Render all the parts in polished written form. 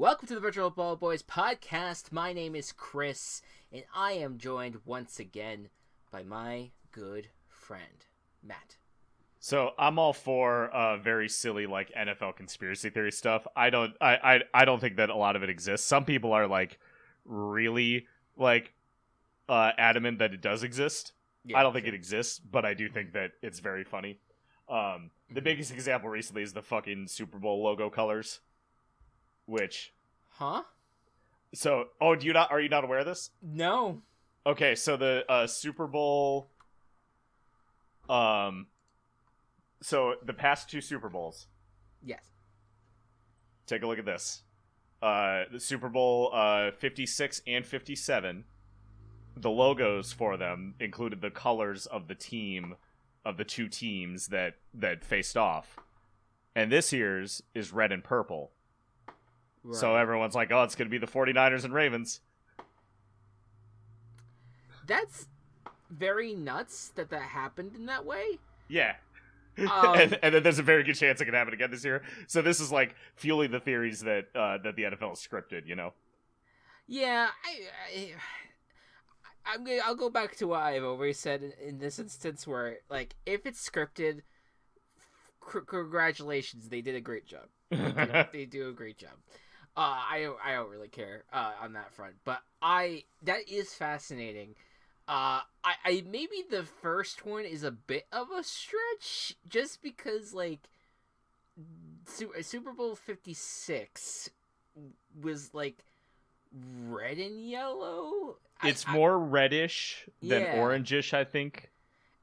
Welcome to the Virtual Ball Boys podcast. My name is Chris, and I am joined once again by my good friend, Matt. So I'm all for very silly like NFL conspiracy theory stuff. I don't think that a lot of it exists. Some people are like really like adamant that it does exist. Yeah, I don't think it exists, but I do think that it's very funny. The biggest example recently is the fucking Super Bowl logo colors. Which Huh? So, are you not aware of this? No. Okay, so the Super Bowl so the past two Super Bowls. Yes. Take a look at this. The Super Bowl 56 and 57, the logos for them included the colors of the two teams that faced off. And this year's is red and purple. Right. So everyone's like, oh, it's going to be the 49ers and Ravens. That's very nuts that happened in that way. Yeah. And then there's a very good chance it can happen again this year. So this is like fueling the theories that the NFL is scripted, you know? Yeah, I'll go back to what I've always said in this instance where, like, if it's scripted, congratulations, they did a great job. They do a great job. I don't really care on that front, but that is fascinating. I maybe the first one is a bit of a stretch, just because like Super Bowl 56 was like red and yellow. It's more reddish than orangish, I think.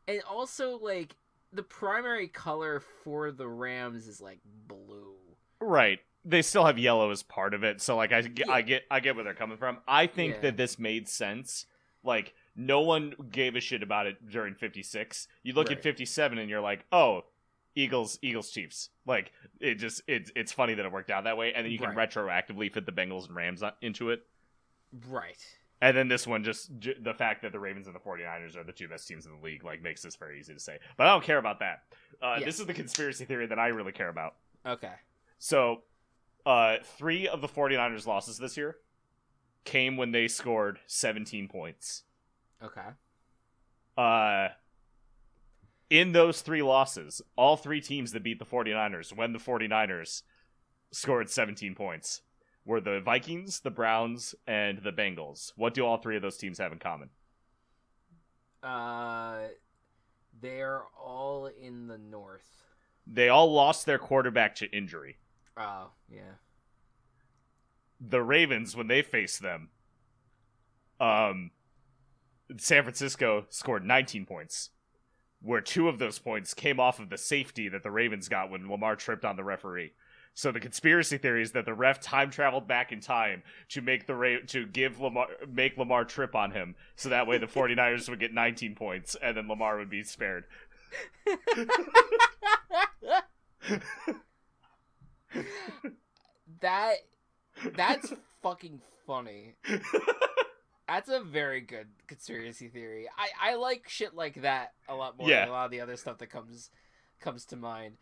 And also, like, the primary color for the Rams is like blue. Right. They still have yellow as part of it, so like I get where they're coming from. I think that this made sense. Like, no one gave a shit about it during 56. You look at 57 and you're like, oh, Eagles Chiefs. Like, it's funny that it worked out that way, and then you can retroactively fit the Bengals and Rams into it. Right. And then this one, just the fact that the Ravens and the 49ers are the two best teams in the league, like, makes this very easy to say. But I don't care about that. This is the conspiracy theory that I really care about. Okay. So, 3 of the 49ers' losses this year came when they scored 17 points. Okay. In those 3 losses, all 3 teams that beat the 49ers when the 49ers scored 17 points were the Vikings, the Browns, and the Bengals. What do all 3 of those teams have in common? They're all in the North. They all lost their quarterback to injury. Oh, yeah. The Ravens, when they faced them, San Francisco scored 19 points, where 2 of those points came off of the safety that the Ravens got when Lamar tripped on the referee. So the conspiracy theory is that the ref time traveled back in time to make make Lamar trip on him, so that way the 49ers would get 19 points and then Lamar would be spared. That's fucking funny. That's a very good conspiracy theory. I like shit like that a lot more than a lot of the other stuff that comes to mind.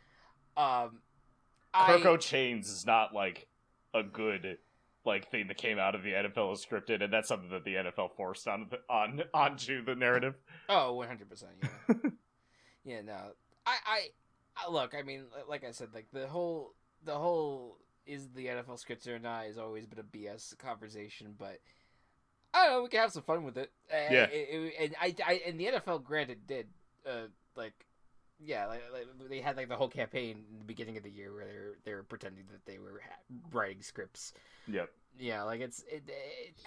Coco Chains is not like a good like thing that came out of the NFL as scripted, and that's something that the NFL forced onto the narrative. Oh, 100%. Yeah. Yeah. No. I look. I mean, like I said, like the whole is the NFL scripted or not has always been a BS conversation, but I don't know, we can have some fun with it. Yeah. And the NFL, granted, did like they had like the whole campaign in the beginning of the year where they were pretending that they were writing scripts. Yep. Yeah, like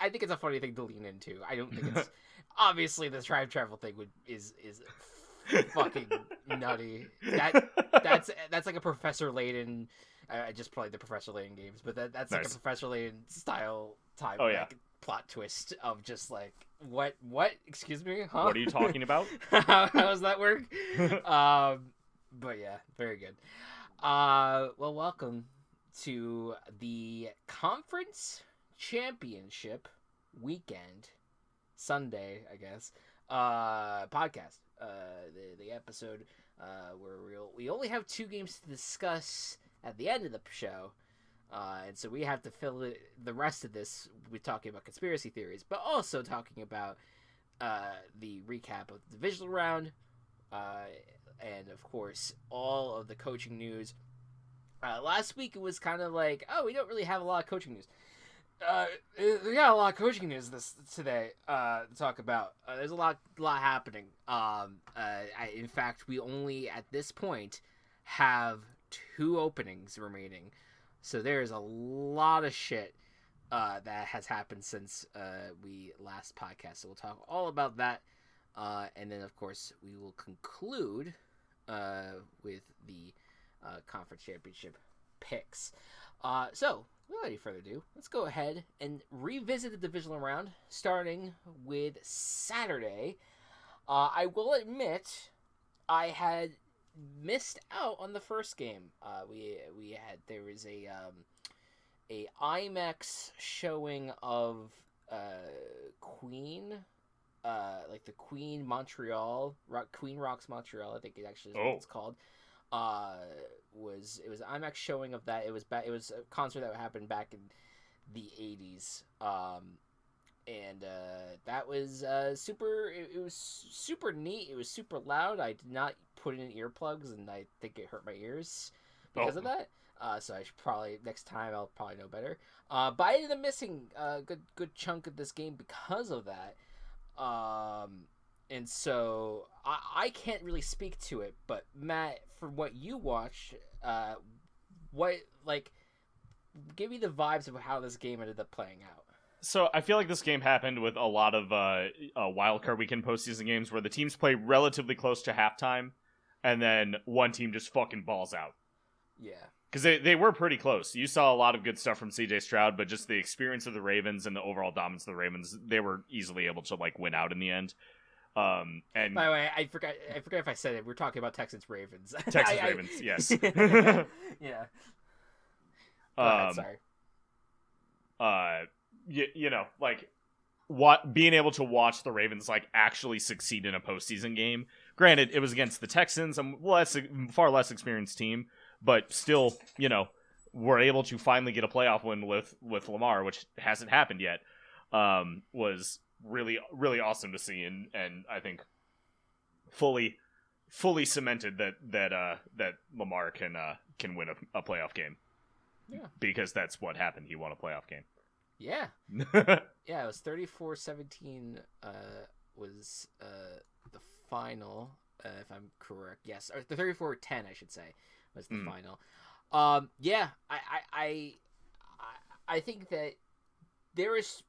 I think it's a funny thing to lean into. I don't think it's obviously the time travel thing is fucking nutty. That's like a Professor Layton. I just played the Professor Layton games, but that's like a Professor Layton style type plot twist of just like what? Excuse me, huh? What are you talking about? How does that work? But yeah, very good. Well, welcome to the conference championship weekend, Sunday, I guess. Podcast. The episode where we only have 2 games to discuss at the end of the show. And so we have to fill the rest of this with talking about conspiracy theories, but also talking about the recap of the divisional round, and of course all of the coaching news. Last week it was kind of like, oh, we don't really have a lot of coaching news. We got a lot of coaching news today to talk about. There's a lot happening. In fact, we only at this point have 2 openings remaining, so there's a lot of shit that has happened since we last podcast. So we'll talk all about that, and then of course we will conclude with the conference championship picks. So without any further ado, let's go ahead and revisit the divisional round, starting with Saturday. I will admit I had missed out on the first game. There was a IMAX showing of Queen, like the Queen Montreal, Queen Rocks Montreal, I think it actually is what it's called. It was an IMAX showing of that. It was a concert that happened back in the 80s. And that was super. It was super neat. It was super loud. I did not put in earplugs, and I think it hurt my ears because of that. So I should probably next time I'll probably know better. But I ended up missing a good chunk of this game because of that. And so I can't really speak to it, but Matt, from what you watched, give me the vibes of how this game ended up playing out. So I feel like this game happened with a lot of wildcard weekend postseason games where the teams play relatively close to halftime, and then one team just fucking balls out. Yeah. Because they were pretty close. You saw a lot of good stuff from CJ Stroud, but just the experience of the Ravens and the overall dominance of the Ravens, they were easily able to win out in the end. And by the way, I forgot if I said it. We're talking about Texans Ravens. Ravens, yes. Yeah. Go ahead, sorry. Being able to watch the Ravens actually succeed in a postseason game. Granted, it was against the Texans, a far less experienced team, but still, were able to finally get a playoff win with Lamar, which hasn't happened yet. Was really, really awesome to see, and I think fully cemented that Lamar can win a playoff game. Yeah, because that's what happened. He won a playoff game. Yeah. Yeah, it was 34-17 was the final, if I'm correct. Yes, or the 34-10 I should say was the final. Yeah, I think that there is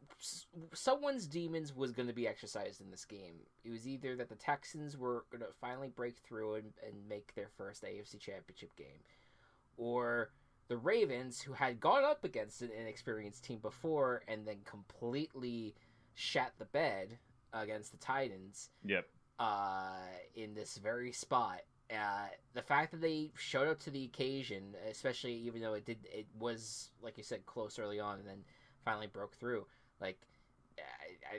someone's demons was going to be exercised in this game. It was either that the Texans were going to finally break through and make their first AFC Championship game, or the Ravens, who had gone up against an inexperienced team before and then completely shat the bed against the Titans. Yep. In this very spot. The fact that they showed up to the occasion, especially even though it was, like you said, close early on and then finally broke through, I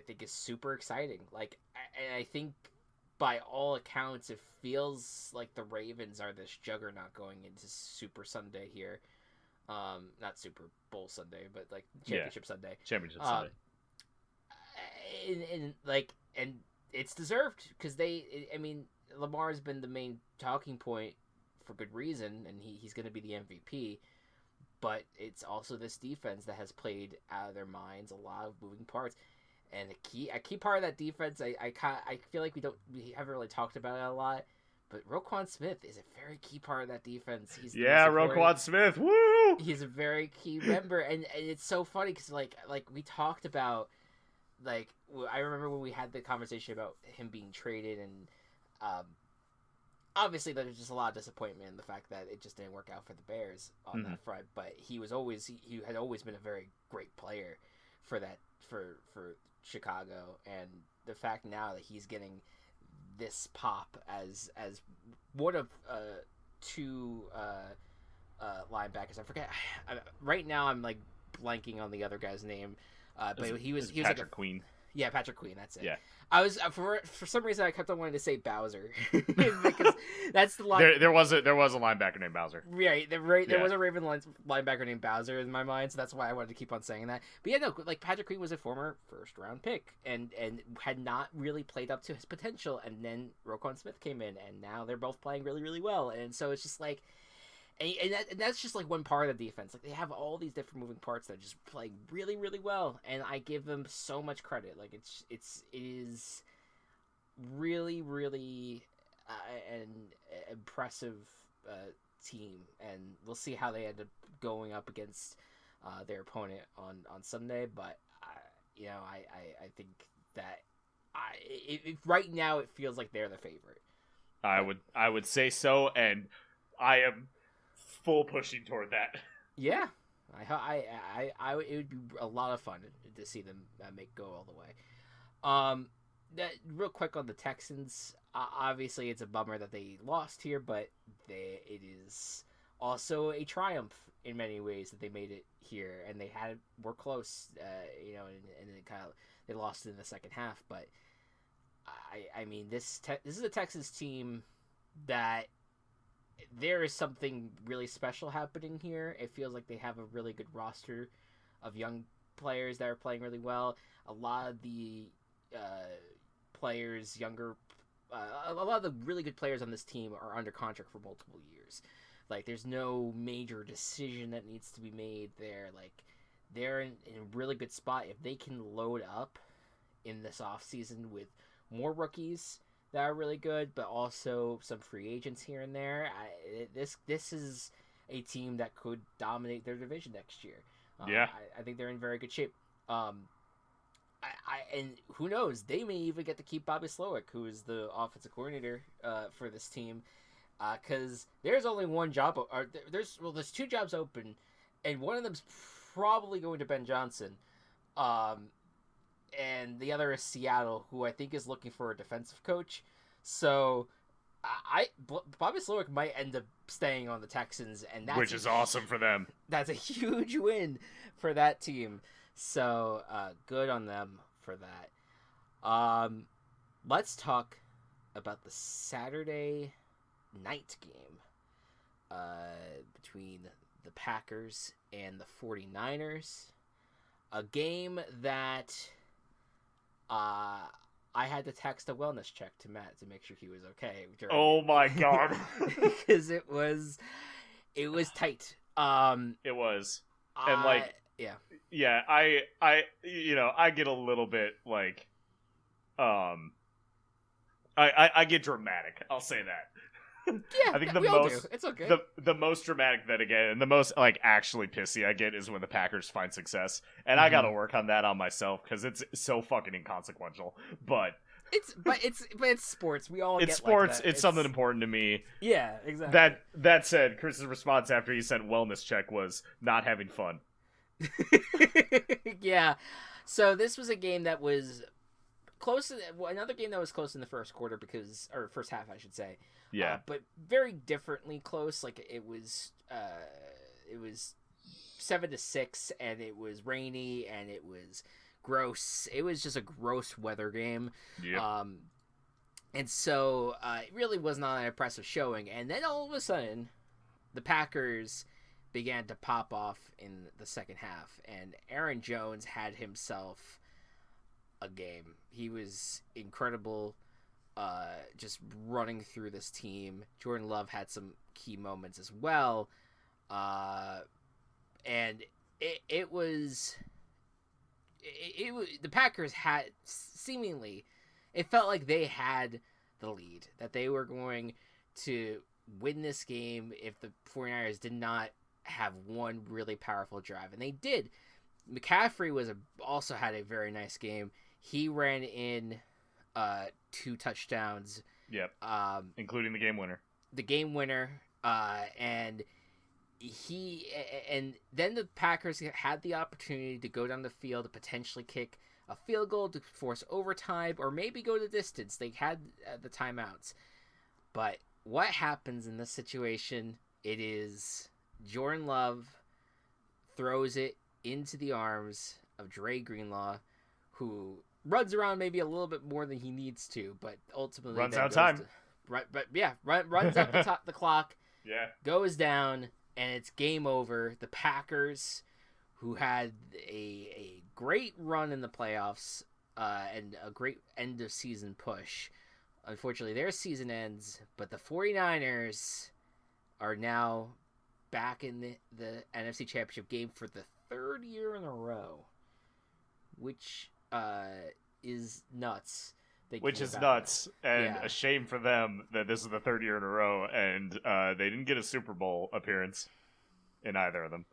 think is super exciting. I think by all accounts, it feels like the Ravens are this juggernaut going into Super Sunday here. Not Super Bowl Sunday, but Championship Sunday. Championship Sunday. And it's deserved because Lamar's been the main talking point for good reason, and he's going to be the MVP. But it's also this defense that has played out of their minds, a lot of moving parts. And a key part of that defense, I feel like we haven't really talked about it a lot, but Roquan Smith is a very key part of that defense. Roquan Smith, woo! He's a very key member, and it's so funny because we talked about, I remember when we had the conversation about him being traded, and obviously there's just a lot of disappointment in the fact that it just didn't work out for the Bears on that front. But he had always been a very great player for Chicago, and the fact now that he's getting this pop as one of 2 linebackers. I forget right now. I'm blanking on the other guy's name, but he was Patrick Queen. Yeah, Patrick Queen. That's it. Yeah. I was for some reason I kept on wanting to say Bowser because that's the line. There was a linebacker named Bowser. Right. There was a Raven linebacker named Bowser in my mind, so that's why I wanted to keep on saying that. But yeah, no, like Patrick Queen was a former first round pick and had not really played up to his potential, and then Roquan Smith came in, and now they're both playing really, really well, and so it's just like. And that's just like one part of the defense. Like they have all these different moving parts that just play really, really well, and I give them so much credit. Like it is really, really an impressive team, and we'll see how they end up going up against their opponent on Sunday. But I think that right now it feels like they're the favorite. I would say so, and I am full pushing toward that. Yeah, it would be a lot of fun to see them go all the way. That real quick on the Texans. Obviously, it's a bummer that they lost here, but it is also a triumph in many ways that they made it here, and were close. And it kind of they lost in the second half, but I mean this is a Texans team that. There is something really special happening here. It feels like they have a really good roster of young players that are playing really well. A lot of the players, a lot of the really good players on this team are under contract for multiple years. Like, there's no major decision that needs to be made there. Like, they're in a really good spot. If they can load up in this offseason with more rookies that are really good, but also some free agents here and there. This is a team that could dominate their division next year. I think they're in very good shape. And who knows? They may even get to keep Bobby Slowick, who is the offensive coordinator for this team, because there's only one job. There's two jobs open, and one of them's probably going to Ben Johnson. And the other is Seattle, who I think is looking for a defensive coach. So, Bobby Slowick might end up staying on the Texans, and which is awesome for them. That's a huge win for that team. So, good on them for that. Let's talk about the Saturday night game between the Packers and the 49ers. A game that I had to text a wellness check to Matt to make sure he was okay. Oh my god. Because it was tight. It was. And yeah, I get a little bit like I get dramatic. I'll say that. Yeah, I think it's okay. The most dramatic that I get, and the most like actually pissy I get, is when the Packers find success, and I got to work on that on myself because it's so fucking inconsequential. But it's sports. We all it's get sports. like that. It's something important to me. Yeah, exactly. That said, Chris's response after he sent wellness check was not having fun. Yeah. So this was a game that was close. Another game that was close in the first quarter or first half, I should say. Yeah, but very differently close. Like it was 7-6, and it was rainy, and it was gross. It was just a gross weather game. Yeah. And so it really was not an impressive showing. And then all of a sudden, the Packers began to pop off in the second half, and Aaron Jones had himself a game. He was incredible. Just running through this team. Jordan Love had some key moments as well. And it was the Packers had seemingly, it felt like they had the lead, that they were going to win this game if the 49ers did not have one really powerful drive, and they did. McCaffrey also had a very nice game. He ran in 2 touchdowns. Yep. Including the game winner. And then the Packers had the opportunity to go down the field to potentially kick a field goal to force overtime, or maybe go the distance. They had the timeouts. But what happens in this situation? It is Jordan Love throws it into the arms of Dre Greenlaw, who runs around maybe a little bit more than he needs to, but ultimately Runs out time. Runs up the clock. Yeah. Goes down, and it's game over. The Packers, who had a great run in the playoffs and a great end of season push, unfortunately their season ends, but the 49ers are now back in the NFC Championship game for the third year in a row, which is nuts. Which is nuts, and a shame for them that this is the third year in a row, and they didn't get a Super Bowl appearance in either of them.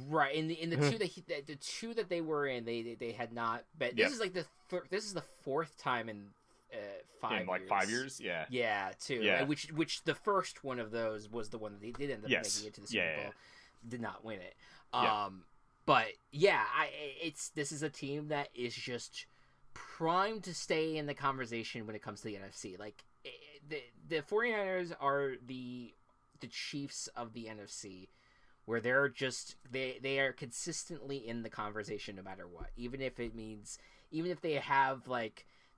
Right, in the two that they were in, they had not. But this is like this is the fourth time in 5 years. In like 5 years, yeah. Yeah, too. Yeah. Which the first one of those was the one that they did end up making it to the Super Bowl. Did not win it. But yeah, this is a team that is just primed to stay in the conversation when it comes to the NFC. Like the 49ers are the Chiefs of the NFC, where they're just they are consistently in the conversation no matter what. Even if they have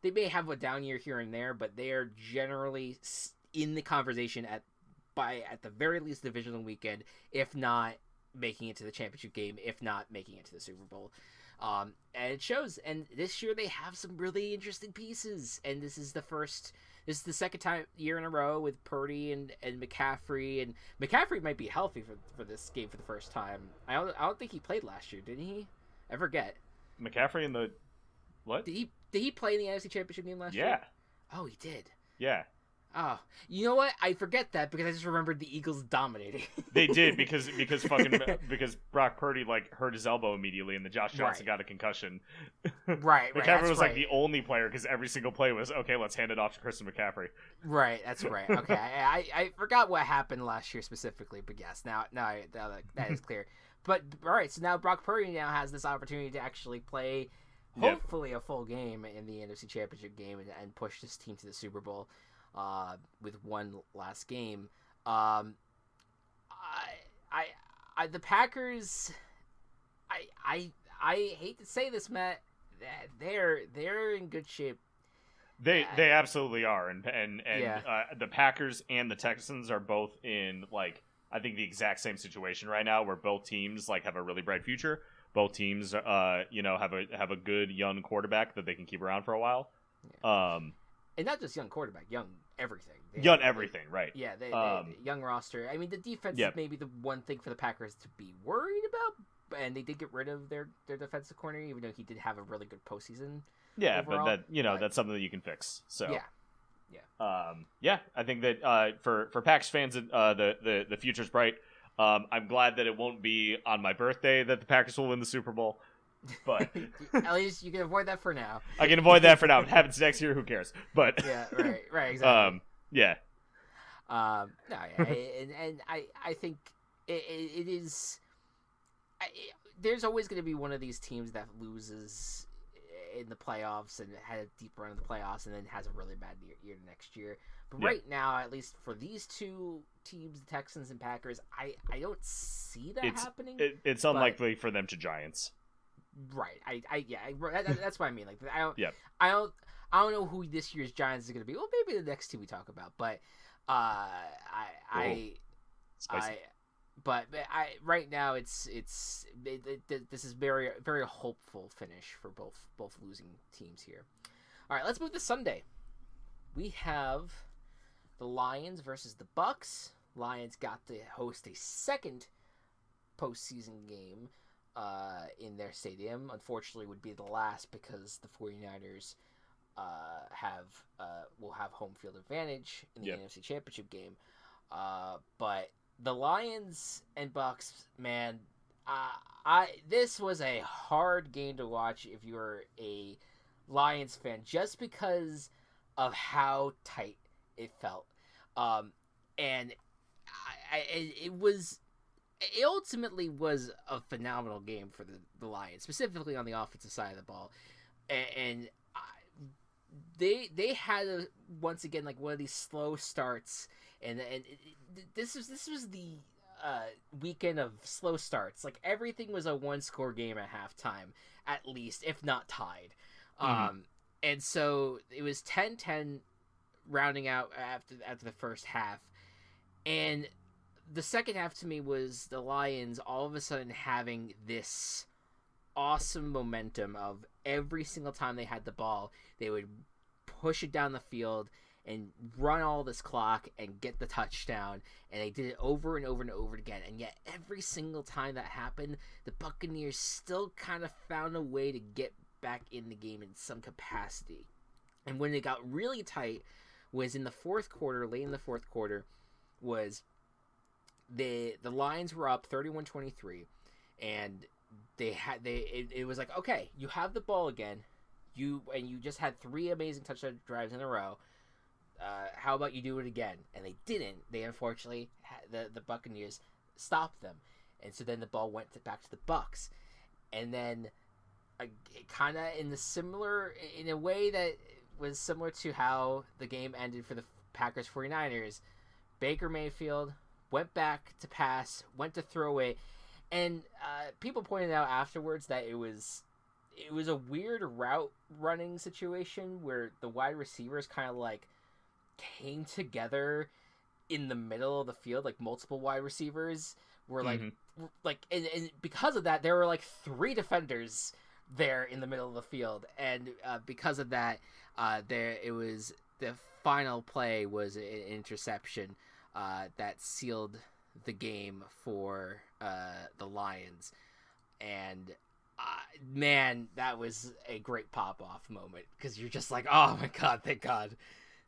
they may have a down year here and there, but they are generally in the conversation at the very least divisional weekend, if not making it to the championship game, if not making it to the Super Bowl. And it shows. And this year they have some really interesting pieces. And this is the second year in a row with Purdy and McCaffrey. And McCaffrey might be healthy for this game for the first time. I don't think he played last year, didn't he? I forget. McCaffrey in the what? Did he play in the NFC Championship game last year? Yeah. Oh, he did. Yeah. Oh, you know what? I forget that because I just remembered the Eagles dominating. They did because Brock Purdy hurt his elbow immediately, and the Josh Johnson got a concussion. Right. McCaffrey was the only player because every single play was okay. Let's hand it off to Christian McCaffrey. Right. That's right. Okay. I forgot what happened last year specifically, but yes, now that is clear. But all right, so now Brock Purdy now has this opportunity to actually play, hopefully a full game in the NFC Championship game and push this team to the Super Bowl. With one last game, the Packers, I hate to say this, Matt, they're in good shape. They absolutely are, and the Packers and the Texans are both in I think the exact same situation right now, where both teams have a really bright future. Both teams, have a good young quarterback that they can keep around for a while. Yeah. And not just young quarterback, young everything. Right? Yeah, they young roster. I mean, the defense is maybe the one thing for the Packers to be worried about, and they did get rid of their defensive corner, even though he did have a really good postseason. Yeah, overall. but that's something that you can fix. So yeah. I think that for Pacs fans, the future's bright. I'm glad that it won't be on my birthday that the Packers will win the Super Bowl. But at least you can avoid that for now. I can avoid that for now. If it happens next year, who cares? But yeah, right, exactly. And I think it is. There's always going to be one of these teams that loses in the playoffs and had a deep run in the playoffs and then has a really bad year next year. But right now, at least for these two teams, the Texans and Packers, I don't see that happening. It's unlikely for them to Giants. Right. That's what I mean. I don't know who this year's Giants is going to be. Well, maybe the next team we talk about, but right now this is very very hopeful finish for both losing teams here. All right, let's move to Sunday. We have the Lions versus the Bucks. Lions got to host a second postseason game in their stadium. Unfortunately, would be the last because the 49ers will have home field advantage in the NFC Championship game. But the Lions and Bucks, man, this was a hard game to watch if you're a Lions fan, just because of how tight it felt. And it ultimately was a phenomenal game for the Lions, specifically on the offensive side of the ball. And they had once again one of these slow starts, and this was the weekend of slow starts. Everything was a 1-score game at halftime, at least, if not tied. Mm-hmm. And so it was 10-10 rounding out after the first half. And the second half to me was the Lions all of a sudden having this awesome momentum of every single time they had the ball, they would push it down the field and run all this clock and get the touchdown. And they did it over and over and over again. And yet every single time that happened, the Buccaneers still kind of found a way to get back in the game in some capacity. And when it got really tight was in the fourth quarter, late in the fourth quarter, was the Lions were up 31-23, and it was like, okay, you have the ball again, you just had 3 amazing touchdown drives in a row. How about you do it again? And they didn't. They unfortunately the Buccaneers stopped them, and so then the ball went back to the Bucs, and then kind of in a way that was similar to how the game ended for the Packers 49ers. Baker Mayfield went back to pass, went to throw it, and people pointed out afterwards that it was a weird route running situation where the wide receivers kind of like came together in the middle of the field, like multiple wide receivers were like and because of that there were like 3 defenders there in the middle of the field, and because of that the final play was an interception that sealed the game for the Lions. And man, that was a great pop-off moment, because you're just like, oh my god, thank god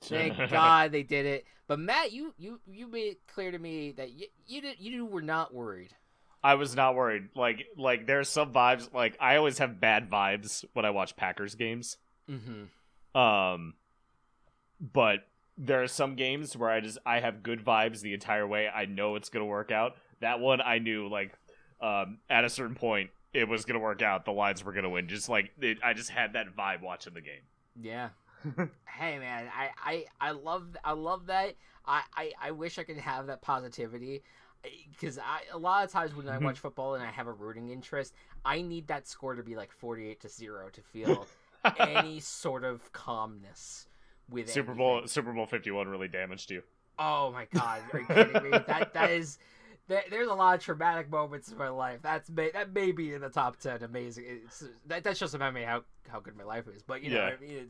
they did it. But Matt, you made it clear to me that you were not worried. I was not worried. Like there's some vibes. Like, I always have bad vibes when I watch Packers games. But there are some games where I have good vibes the entire way. I know it's gonna work out. That one I knew, like, at a certain point it was gonna work out. The Lions were gonna win. Just like I just had that vibe watching the game. Yeah. Hey man, I love that. I wish I could have that positivity, because a lot of times when I watch football and I have a rooting interest, I need that score to be like 48-0 to feel any sort of calmness with Super Bowl 51 really damaged you. Oh my god, are you kidding me? That is. There's a lot of traumatic moments in my life. that may be in the top 10 amazing. That's just about me how good my life is. But you know, I mean,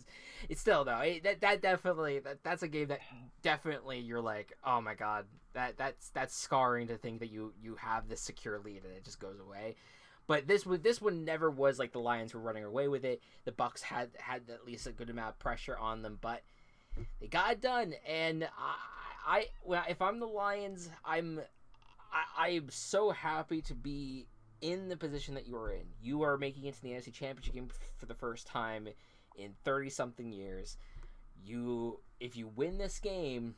it's still though. That definitely that's a game that definitely you're like, oh my god, that's scarring to think that you have this secure lead and it just goes away. But this one never was like the Lions were running away with it. The Bucs had at least a good amount of pressure on them, but they got it done. And if I'm the Lions, I'm so happy to be in the position that you are in. You are making it to the NFC Championship game for the first time in 30-something years. If you win this game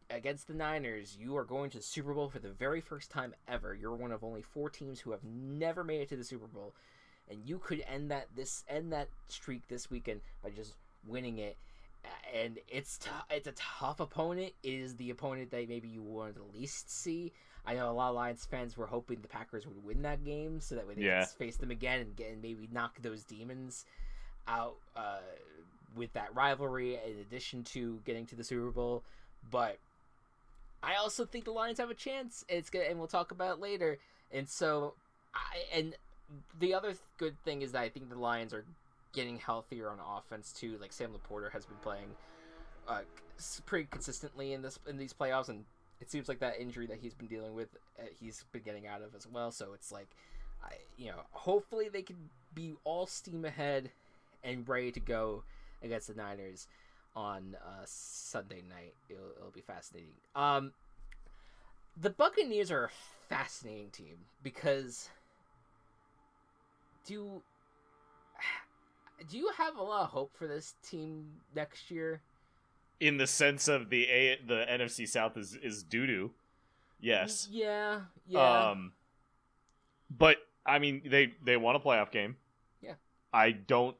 against the Niners, you are going to the Super Bowl for the very first time ever. You're one of only 4 teams who have never made it to the Super Bowl, and you could end that streak this weekend by just winning it. And it's a tough opponent. It is the opponent that maybe you wanted to least see. I know a lot of Lions fans were hoping the Packers would win that game so that way they could face them again and maybe knock those demons out with that rivalry, in addition to getting to the Super Bowl. But I also think the Lions have a chance. And we'll talk about it later. And so, the other good thing is that I think the Lions are getting healthier on offense too. Like, Sam Laporta has been playing pretty consistently in these playoffs, and it seems like that injury that he's been dealing with, he's been getting out of as well. So it's like, hopefully they can be all steam ahead and ready to go against the Niners on Sunday night. It'll be fascinating. The Buccaneers are a fascinating team because do you have a lot of hope for this team next year? In the sense of the NFC South is doo-doo. Yes. Yeah. But I mean, they won a playoff game. Yeah. I don't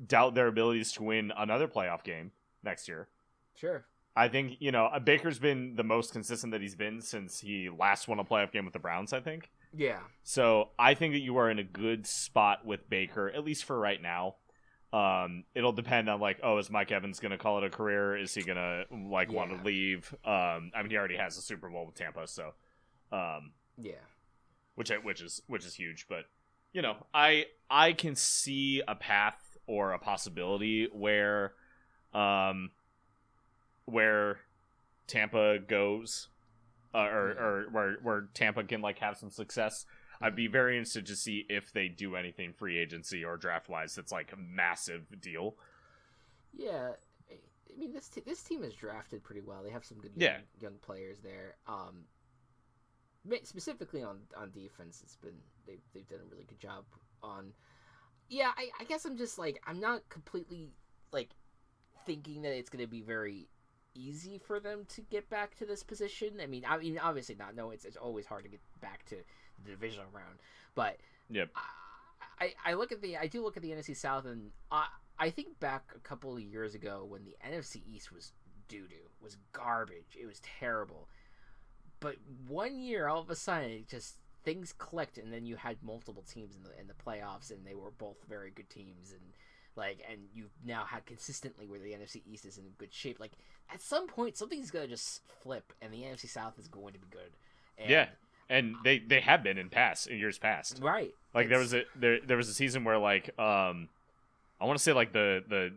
doubt their abilities to win another playoff game next year. Sure. I think, Baker's been the most consistent that he's been since he last won a playoff game with the Browns, I think. Yeah. So I think that you are in a good spot with Baker, at least for right now. It'll depend on like, is Mike Evans gonna call it a career? Is he gonna want to leave? I mean, he already has a Super Bowl with Tampa, so yeah, which is huge. But I can see a path or a possibility where Tampa goes, or where Tampa can like have some success. I'd be very interested to see if they do anything free agency or draft wise that's like a massive deal. Yeah, I mean this team is drafted pretty well. They have some good young players there. Specifically on defense, they've done a really good job on. Yeah, I guess I'm just like, I'm not completely like thinking that it's going to be very easy for them to get back to this position. I mean obviously not. No, it's always hard to get back to the divisional round, but yep. I do look at the NFC South, and I think back a couple of years ago when the NFC East was doo-doo, was garbage. It was terrible. But one year, all of a sudden, it just things clicked, and then you had multiple teams in the playoffs, and they were both very good teams, and you now had consistently where the NFC East is in good shape. Like at some point, something's gonna just flip, and the NFC South is going to be good. And, and they have been in years past, right? Like there was a season where like I want to say like the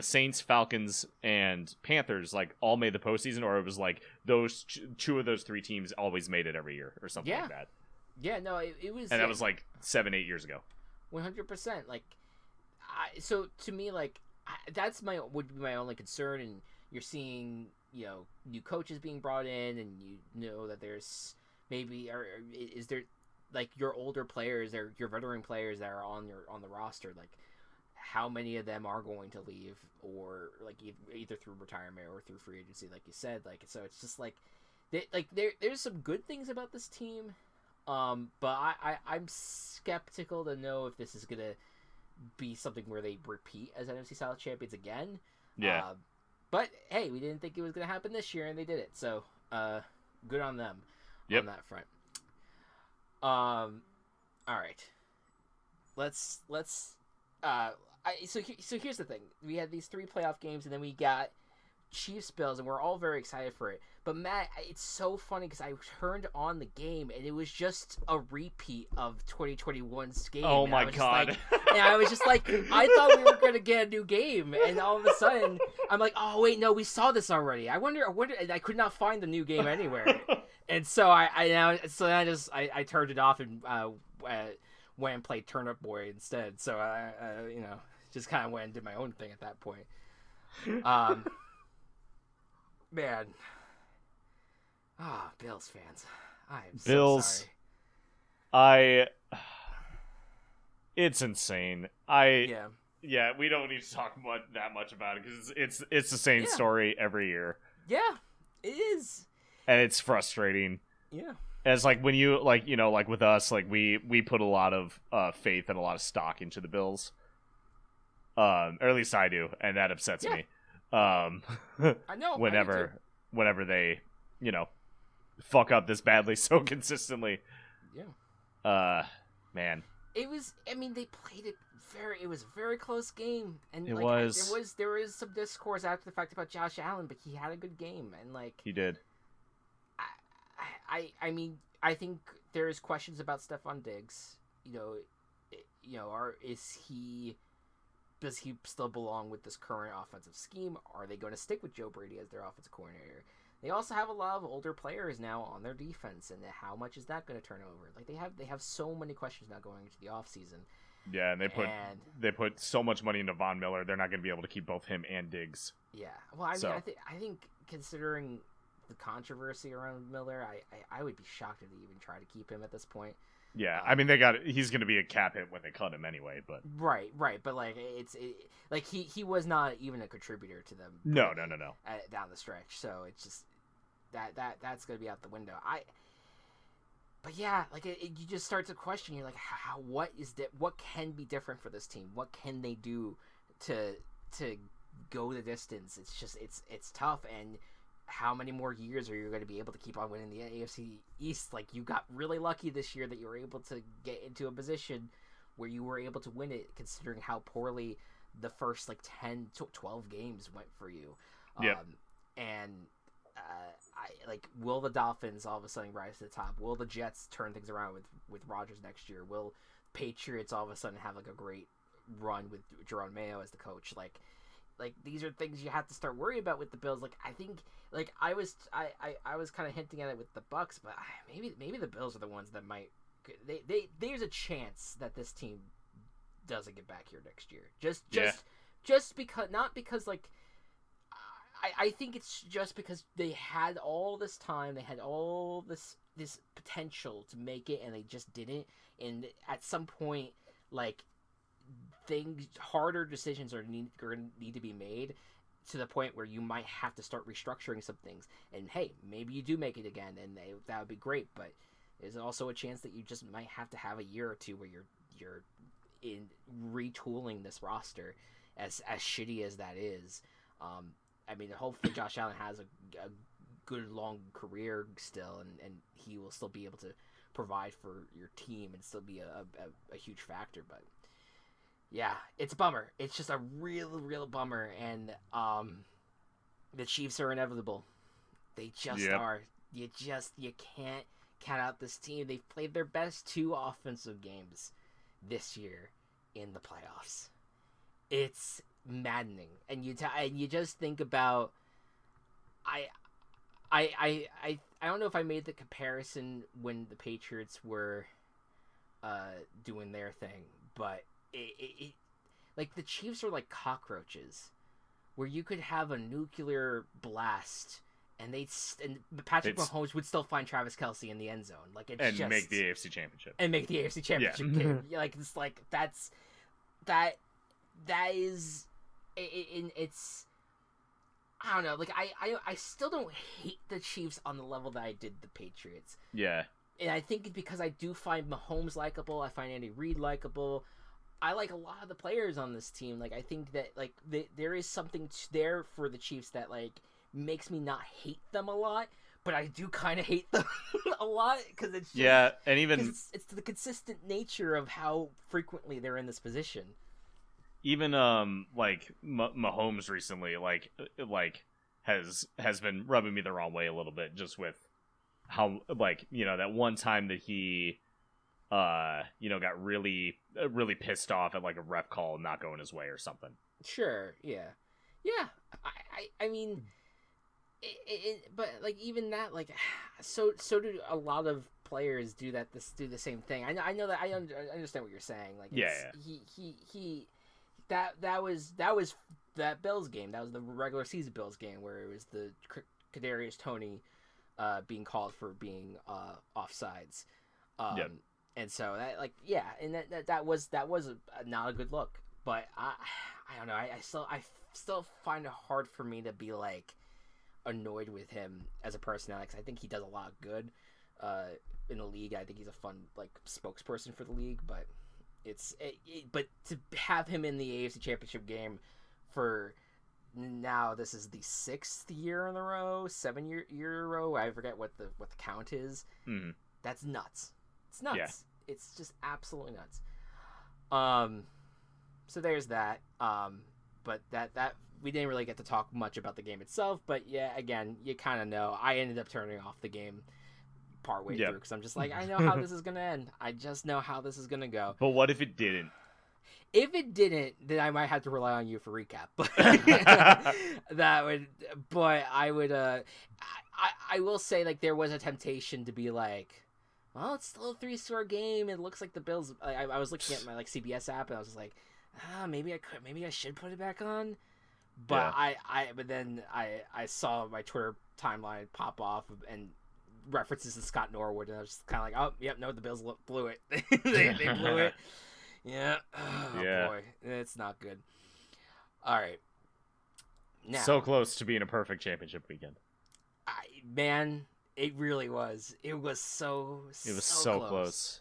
Saints, Falcons, and Panthers like all made the postseason, or it was like those two of those three teams always made it every year, or something like that. Yeah, no, it was, and that was like 7-8 years ago. 100%. Like, so to me, like would be my only concern, and you're seeing new coaches being brought in, and you know that there's maybe is there like your older players or your veteran players that are on the roster, like how many of them are going to leave, or like either through retirement or through free agency, like you said. Like, so it's just like there's some good things about this team, but I'm skeptical to know if this is gonna be something where they repeat as NFC South champions again. Yeah. But hey, we didn't think it was gonna happen this year, and they did it. So good on them on that front. All right. Let's so here's the thing. We had these 3 playoff games, and then we got Chiefs Bills, and we're all very excited for it. But Matt, it's so funny because I turned on the game, and it was just a repeat of 2021's game. Oh my god! And I was just like, I thought we were gonna get a new game, and all of a sudden, I'm like, oh wait, no, we saw this already. I wonder. And I could not find the new game anywhere, and so I turned it off and went and played Turnip Boy instead. So I just kind of went and did my own thing at that point. Man. Bills fans. I'm so sorry. It's insane. Yeah, we don't need to talk that much about it because it's the same story every year. Yeah, it is. And it's frustrating. Yeah. As like when you like with us, like we put a lot of faith and a lot of stock into the Bills. Or at least I do, and that upsets me. I know. Whenever they, fuck up this badly so consistently. Yeah. Man. It was. I mean, they played it it was a very close game, and there was some discourse after the fact about Josh Allen, but he had a good game, and like he did. I mean, I think there's questions about Stephon Diggs. Does he still belong with this current offensive scheme? Are they going to stick with Joe Brady as their offensive coordinator? They also have a lot of older players now on their defense, and how much is that going to turn over? Like they have so many questions now going into the offseason. Yeah, and they put so much money into Von Miller, they're not going to be able to keep both him and Diggs. Yeah, well, I think considering the controversy around Miller, I would be shocked if they even try to keep him at this point. Yeah, I mean he's going to be a cap hit when they cut him anyway, but right, but like he was not even a contributor to them. No. Down the stretch, so it's just that's going to be out the window. But yeah, like you just start to question. You're like, what can be different for this team? What can they do to go the distance? It's just it's tough. And how many more years are you going to be able to keep on winning the AFC East? Like, you got really lucky this year that you were able to get into a position where you were able to win it, considering how poorly the first like 10 to 12 games went for you. Yep. And will the Dolphins all of a sudden rise to the top? Will the Jets turn things around with Rodgers next year? Will Patriots all of a sudden have like a great run with Jerome Mayo as the coach? Like these are things you have to start worrying about with the Bills. Like I think like I was kind of hinting at it with the Bucks, but maybe the Bills are the ones that might. There's a chance that this team doesn't get back here next year. Just because, not because like I think it's just because they had all this time, they had all this potential to make it, and they just didn't. And at some point, like harder decisions are going to need to be made to the point where you might have to start restructuring some things. And hey, maybe you do make it again, and that would be great. But there's also a chance that you just might have to have a year or two where you're in retooling this roster, as shitty as that is. I mean, hopefully Josh Allen has a good long career still, and he will still be able to provide for your team and still be a huge factor. But yeah, it's a bummer. It's just a real bummer. And the Chiefs are inevitable. They just are. You can't count out this team. They've played their best 2 offensive games this year in the playoffs. It's maddening. And you just think about I don't know if I made the comparison when the Patriots were doing their thing, but it like the Chiefs are like cockroaches, where you could have a nuclear blast and Patrick Mahomes would still find Travis Kelce in the end zone, like make the AFC Championship game. Like it's like that is it's I don't know. Like I still don't hate the Chiefs on the level that I did the Patriots. Yeah. And I think it's because I do find Mahomes likable. I find Andy Reid likable. I like a lot of the players on this team. Like I think that like there is something there for the Chiefs that like makes me not hate them a lot, but I do kind of hate them a lot because it's just, and even it's the consistent nature of how frequently they're in this position. Even like Mahomes recently like has been rubbing me the wrong way a little bit, just with how like that one time that he got really pissed off at like a ref call not going his way or something. Sure, yeah. I mean, but like even that, like so do a lot of players do the same thing. I know that I understand what you're saying. Like he that was that Bills game. That was the regular season Bills game where it was the Kadarius Toney being called for being offsides. And so that and that was not a good look. But I don't know. I still find it hard for me to be like annoyed with him as a personality, because I think he does a lot of good in the league. I think he's a fun like spokesperson for the league, but but to have him in the AFC Championship game for now, this is the 6th year in a row, 7-year in a row. I forget what the count is. Mm-hmm. That's nuts. It's nuts. Yeah. It's just absolutely nuts. So there's that. But that we didn't really get to talk much about the game itself. But yeah, again, you kind of know. I ended up turning off the game partway through because I'm just like, I know how this is gonna end. I just know how this is gonna go. But what if it didn't? If it didn't, then I might have to rely on you for recap. But I would. I will say, like, there was a temptation to be like, well, it's still a 3-score game. It looks like the Bills. I was looking at my like CBS app, and I was just like, maybe I should put it back on. But but then I saw my Twitter timeline pop off and references to Scott Norwood, and I was just kind of like, oh, yep, no, the Bills blew it. they blew it. Yeah. Oh, boy. It's not good. All right. Now, so close to being a perfect championship weekend. Man, it really was. It was so close.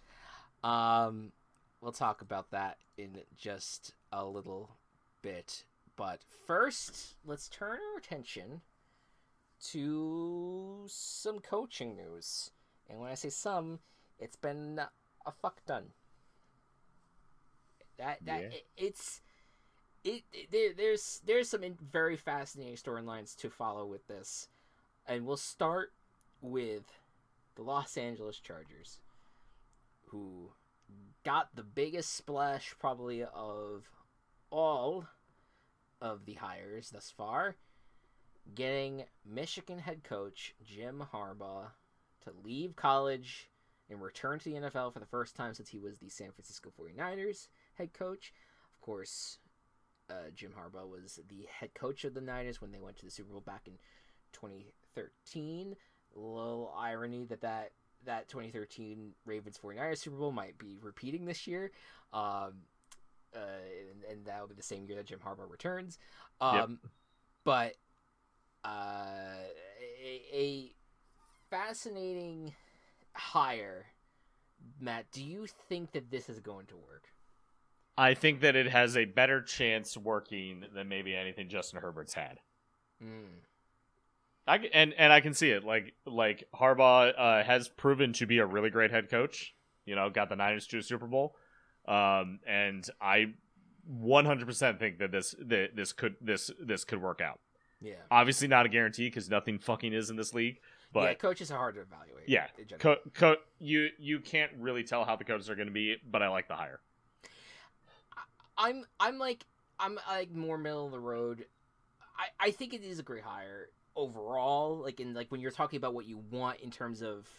We'll talk about that in just a little bit. But first, let's turn our attention to some coaching news. And when I say some, it's been a fuck ton. there's some very fascinating storylines to follow with this, and we'll start with the Los Angeles Chargers, who got the biggest splash probably of all of the hires thus far, getting Michigan head coach Jim Harbaugh to leave college and return to the NFL for the first time since he was the San Francisco 49ers head coach. Of course, Jim Harbaugh was the head coach of the Niners when they went to the Super Bowl back in 2013. A little irony that 2013 Ravens 49ers Super Bowl might be repeating this year. And that will be the same year that Jim Harbaugh returns. But a fascinating hire. Matt, do you think that this is going to work? I think that it has a better chance working than maybe anything Justin Herbert's had. I can see it. Like Harbaugh has proven to be a really great head coach. Got the Niners to a Super Bowl. And I 100% think that this could work out. Yeah. Obviously not a guarantee because nothing fucking is in this league. But yeah, coaches are hard to evaluate. Yeah, you can't really tell how the coaches are going to be, but I like the hire. I'm like more middle of the road. I think it is a great hire overall. Like when you're talking about what you want in terms of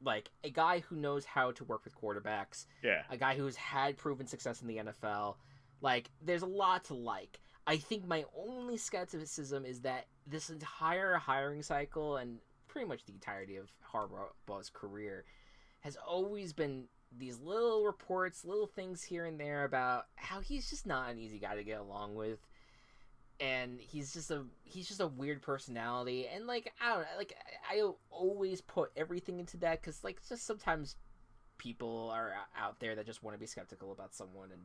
like a guy who knows how to work with quarterbacks. Yeah. A guy who's had proven success in the NFL. Like there's a lot to like. I think my only skepticism is that this entire hiring cycle and pretty much the entirety of Harbaugh's career has always been these little reports, little things here and there about how he's just not an easy guy to get along with, and he's just a weird personality, and like I don't know, like I always put everything into that because like just sometimes people are out there that just want to be skeptical about someone and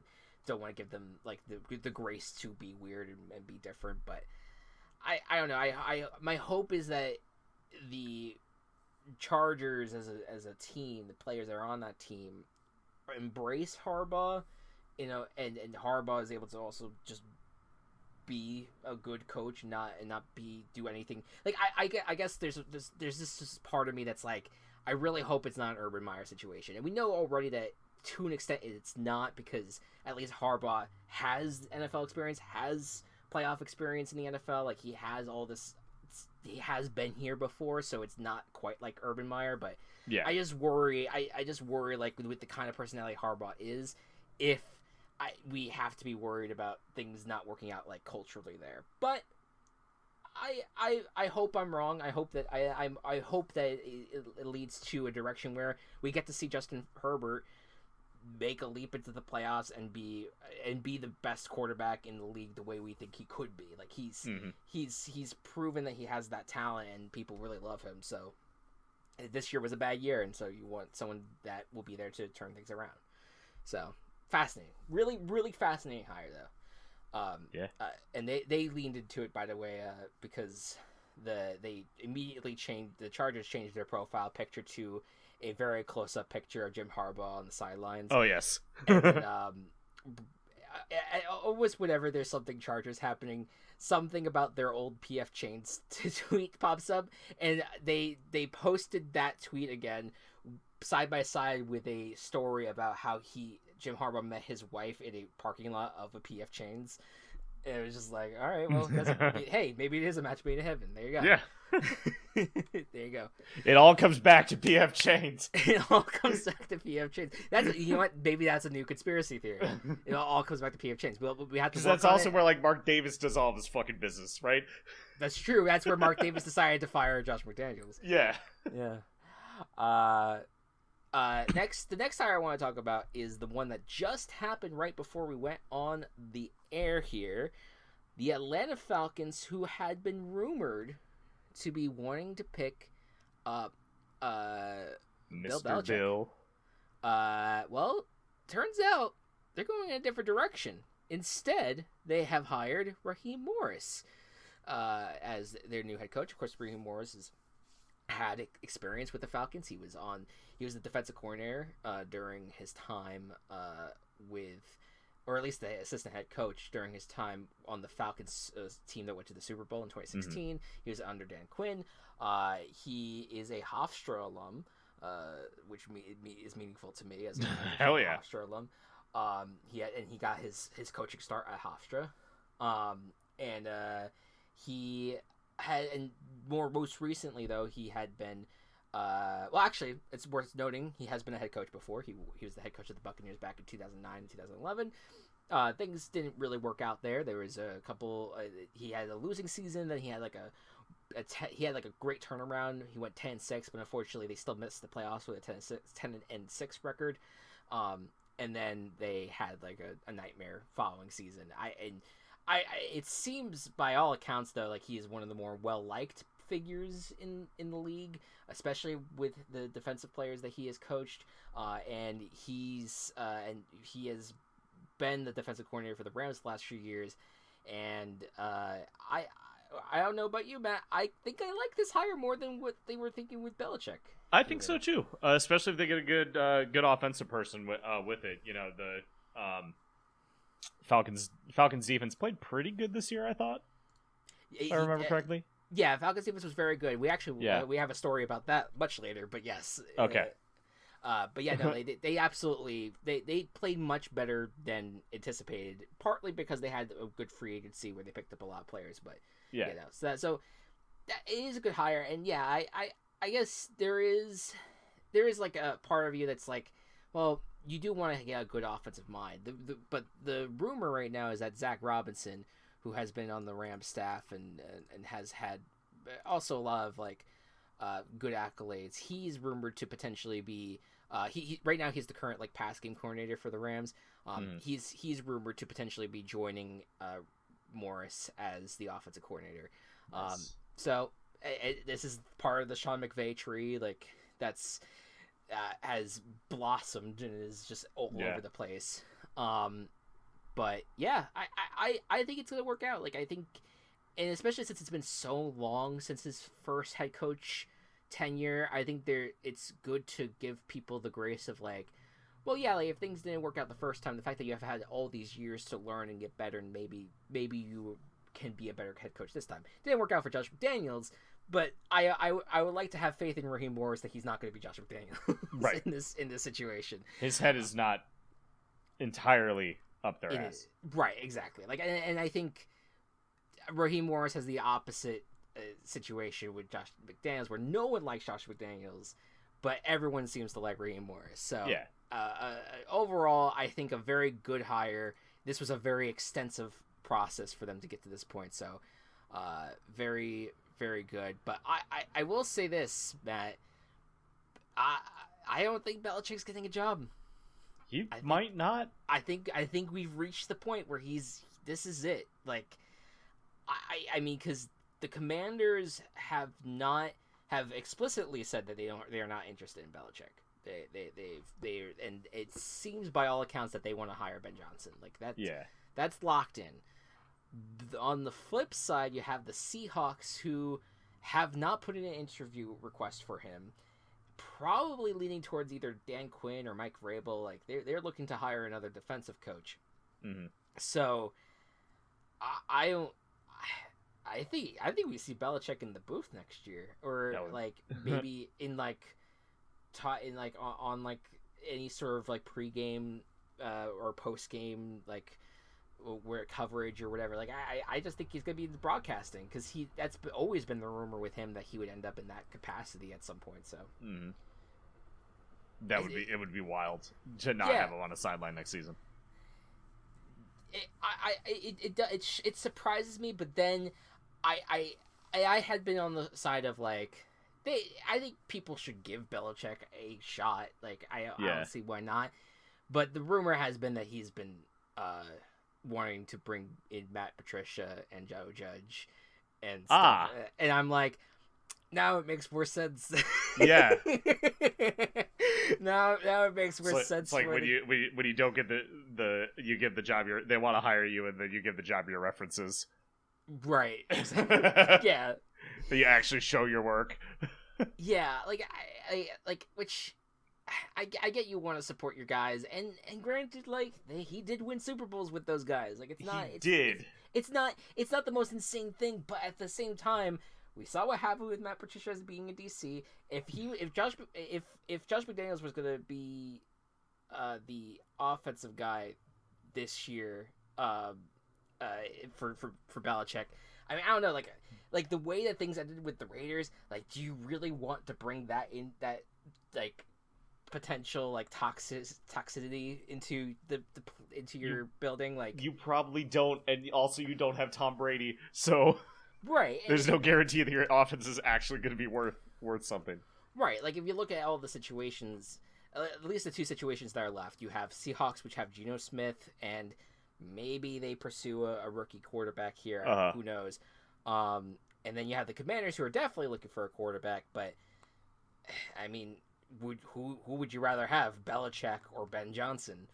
don't want to give them like the grace to be weird and be different, but I don't know. I my hope is that the Chargers as a team, the players that are on that team, embrace Harbaugh, and Harbaugh is able to also just be a good coach, and not do anything. Like I guess there's this part of me that's like I really hope it's not an Urban Meyer situation, and we know already that to an extent it's not, because at least Harbaugh has NFL experience, has playoff experience in the NFL. Like he has all this. He has been here before, so it's not quite like Urban Meyer, but yeah. I just worry like with the kind of personality Harbaugh is, if we have to be worried about things not working out like culturally there. But I hope I'm wrong. I hope that I hope that it leads to a direction where we get to see Justin Herbert make a leap into the playoffs and be the best quarterback in the league the way we think he could be. Like he's proven that he has that talent and people really love him. So this year was a bad year, and so you want someone that will be there to turn things around. So fascinating, really, really fascinating hire though. And they leaned into it, by the way, because the Chargers changed their profile picture to a very close-up picture of Jim Harbaugh on the sidelines. Oh, yes. And almost whenever there's something Chargers happening, something about their old PF Chains tweet pops up, and they posted that tweet again side by side with a story about how Jim Harbaugh met his wife in a parking lot of a PF Chains. And it was just like, all right, well, hey, maybe it is a match made in heaven. There you go. Yeah. There you go. It all comes back to PF Chains. It all comes back to PF Chains. You know what? Maybe that's a new conspiracy theory. It all comes back to PF Chains. We have to, because that's also where like Mark Davis does all of his fucking business, right? That's true. That's where Mark Davis decided to fire Josh McDaniels. Yeah. Yeah. The next hire I want to talk about is the one that just happened right before we went on the air here. The Atlanta Falcons, who had been rumored to be wanting to pick up Bill Belichick. Bill. Well, turns out they're going in a different direction. Instead, they have hired Raheem Morris as their new head coach. Of course, Raheem Morris has had experience with the Falcons. He was the defensive coordinator during his time or at least the assistant head coach during his time on the Falcons team that went to the Super Bowl in 2016. Mm-hmm. He was under Dan Quinn. He is a Hofstra alum, which is meaningful to me as a Hell yeah. Hofstra alum. He got his coaching start at Hofstra. He had, and most recently though, he had been well, actually, it's worth noting he has been a head coach before. He was the head coach of the Buccaneers back in 2009 and 2011. Things didn't really work out there. There was a couple. He had a losing season. Then he had like a great turnaround. He went 10-6, but unfortunately they still missed the playoffs with a 10-6 record. And then they had like a nightmare following season. It seems by all accounts though like he is one of the more well liked figures in the league, especially with the defensive players that he has coached, and he has been the defensive coordinator for the Rams the last few years, and I don't know about you, Matt. I think I like this hire more than what they were thinking with Belichick. I think so too, especially if they get a good offensive person with it. You know, the Falcons defense played pretty good this year, I thought. If I remember correctly. Yeah, Falcons defense was very good. We actually we have a story about that much later, but yes. Okay. But yeah, no, they absolutely they played much better than anticipated. Partly because they had a good free agency where they picked up a lot of players, but yeah. You know, so it is a good hire, and yeah, I guess there is like a part of you that's like, well, you do want to get a good offensive mind. But the rumor right now is that Zach Robinson, who has been on the Rams staff and has had also a lot of like good accolades. He's rumored to potentially be he right now he's the current like pass game coordinator for the Rams. He's rumored to potentially be joining Morris as the offensive coordinator. Nice. So this is part of the Sean McVay tree, like that's has blossomed and is just all over the place. But yeah, I think it's gonna work out. Like I think, and especially since it's been so long since his first head coach tenure, I think it's good to give people the grace of like, well, yeah, like if things didn't work out the first time, the fact that you have had all these years to learn and get better, and maybe you can be a better head coach this time. It didn't work out for Josh McDaniels, but I would like to have faith in Raheem Morris that he's not going to be Josh McDaniels right in this situation. His head is not entirely up their ass. Right, exactly. Like, and I think Raheem Morris has the opposite situation with Josh McDaniels, where no one likes Josh McDaniels, but everyone seems to like Raheem Morris. So, yeah. Overall, I think a very good hire. This was a very extensive process for them to get to this point. So, very, very good. But I will say this, Matt. I don't think Belichick's getting a job. He might not. I think we've reached the point where this is it. Like, I mean, because the Commanders have explicitly said that they are not interested in Belichick. They and it seems by all accounts that they want to hire Ben Johnson. Like that's locked in. On the flip side, you have the Seahawks, who have not put in an interview request for him. Probably leaning towards either Dan Quinn or Mike Vrabel. Like they're looking to hire another defensive coach. Mm-hmm. So I think we see Belichick in the booth next year, or like maybe in like on like any sort of like pregame or postgame like where coverage or whatever. Like I just think he's gonna be in the broadcasting, because that's always been the rumor with him that he would end up in that capacity at some point. So it would be wild to not have him on a sideline next season. It surprises me, but then I had been on the side of like I think people should give Belichick a shot. Like I don't see why not. But the rumor has been that he's been wanting to bring in Matt Patricia and Joe Judge and stuff. And I'm like, now it makes more sense. Yeah. now it makes more sense. It's like when you don't get you give the job they want to hire you, and then you give the job your references. Right. Exactly. Yeah. That you actually show your work. Yeah, like I like, which I get you want to support your guys, and granted, like he did win Super Bowls with those guys. Like it's not the most insane thing, but at the same time, we saw what happened with Matt Patricia as being in DC. If Josh McDaniels was gonna be the offensive guy this year, for Belichick, I mean, I don't know, like the way that things ended with the Raiders, like, do you really want to bring that like potential like toxicity into your building? Like, you probably don't, and also you don't have Tom Brady, so right. There's no guarantee that your offense is actually going to be worth something. Right. Like, if you look at all the situations, at least the two situations that are left, you have Seahawks, which have Geno Smith, and maybe they pursue a rookie quarterback here. Who knows? And then you have the Commanders, who are definitely looking for a quarterback. But I mean, who would you rather have, Belichick or Ben Johnson?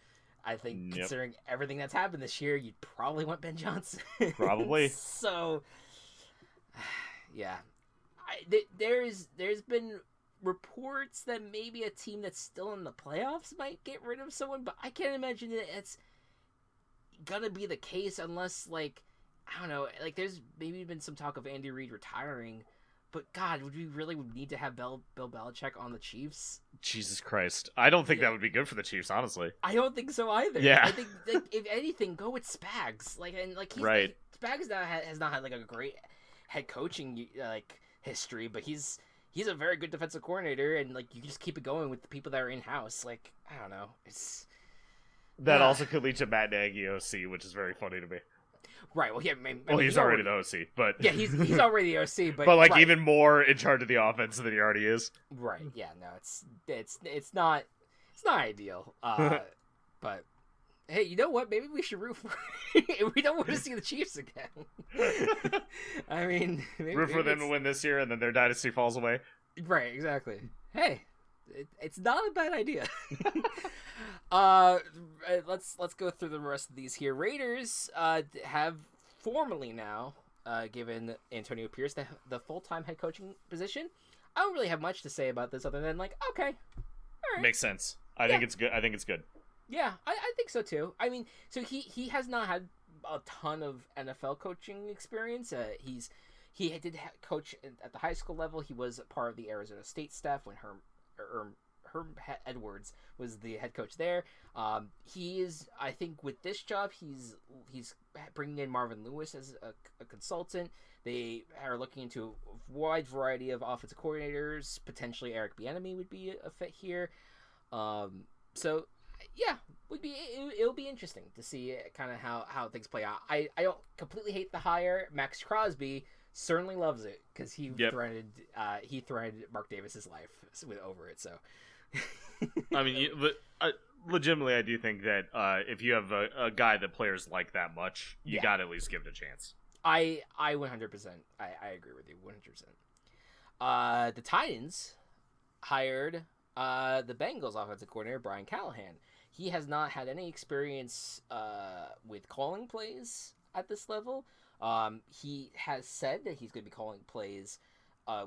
I think considering everything that's happened this year, you'd probably want Ben Johnson. Probably. So, yeah, there's been reports that maybe a team that's still in the playoffs might get rid of someone, but I can't imagine that it's gonna be the case unless, like, I don't know, like, there's maybe been some talk of Andy Reid retiring, but God, would we really need to have Bill Belichick on the Chiefs? Jesus Christ, I don't think that would be good for the Chiefs, honestly. I don't think so either. Yeah, I think, like, if anything, go with Spags. Like, and like, Spags has not had like a great head coaching like history, but he's a very good defensive coordinator, and like, you can just keep it going with the people that are in house. Like, I don't know, it's that also could lead to Matt Nagy OC, which is very funny to me. Right. Well, yeah. He's already the OC, but yeah, he's already the OC, but like, even more in charge of the offense than he already is. Right. Yeah. No, it's not ideal. But hey, you know what? Maybe we should root for. We don't want to see the Chiefs again. I mean, root for them to win this year, and then their dynasty falls away. Right. Exactly. Hey, it's not a bad idea. Let's go through the rest of these here. Raiders have formally now given Antonio Pierce the full-time head coaching position. I don't really have much to say about this other than, like, okay, all right, makes sense. I think it's good. Yeah, I think so too. I mean, so he has not had a ton of NFL coaching experience. He did coach at the high school level. He was part of the Arizona State staff when Herm Edwards was the head coach there. He is, I think, with this job, he's bringing in Marvin Lewis as a consultant. They are looking into a wide variety of offensive coordinators. Potentially Eric Bieniemy would be a fit here. So yeah, it'll be interesting to see kind of how things play out. I don't completely hate the hire. Max Crosby certainly loves it because he threatened Mark Davis's life over it. So, I mean, legitimately, I do think that if you have a guy that players like that much, you got to at least give it a chance. I 100%. I agree with you 100%. The Titans hired the Bengals offensive coordinator Brian Callahan. He has not had any experience with calling plays at this level. He has said that he's going to be calling plays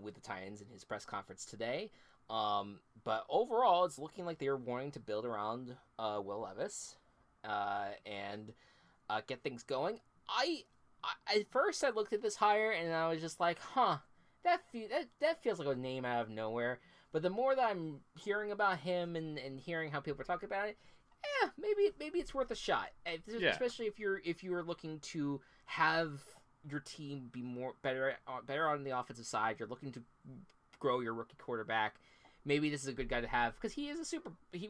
with the Titans in his press conference today. But overall, it's looking like they're wanting to build around Will Levis and get things going. At first I looked at this hire and I was just like, that feels like a name out of nowhere. But the more that I'm hearing about him and hearing how people are talking about it, maybe it's worth a shot. Especially if you're looking to have your team be better on the offensive side. You're looking to grow your rookie quarterback. Maybe this is a good guy to have because he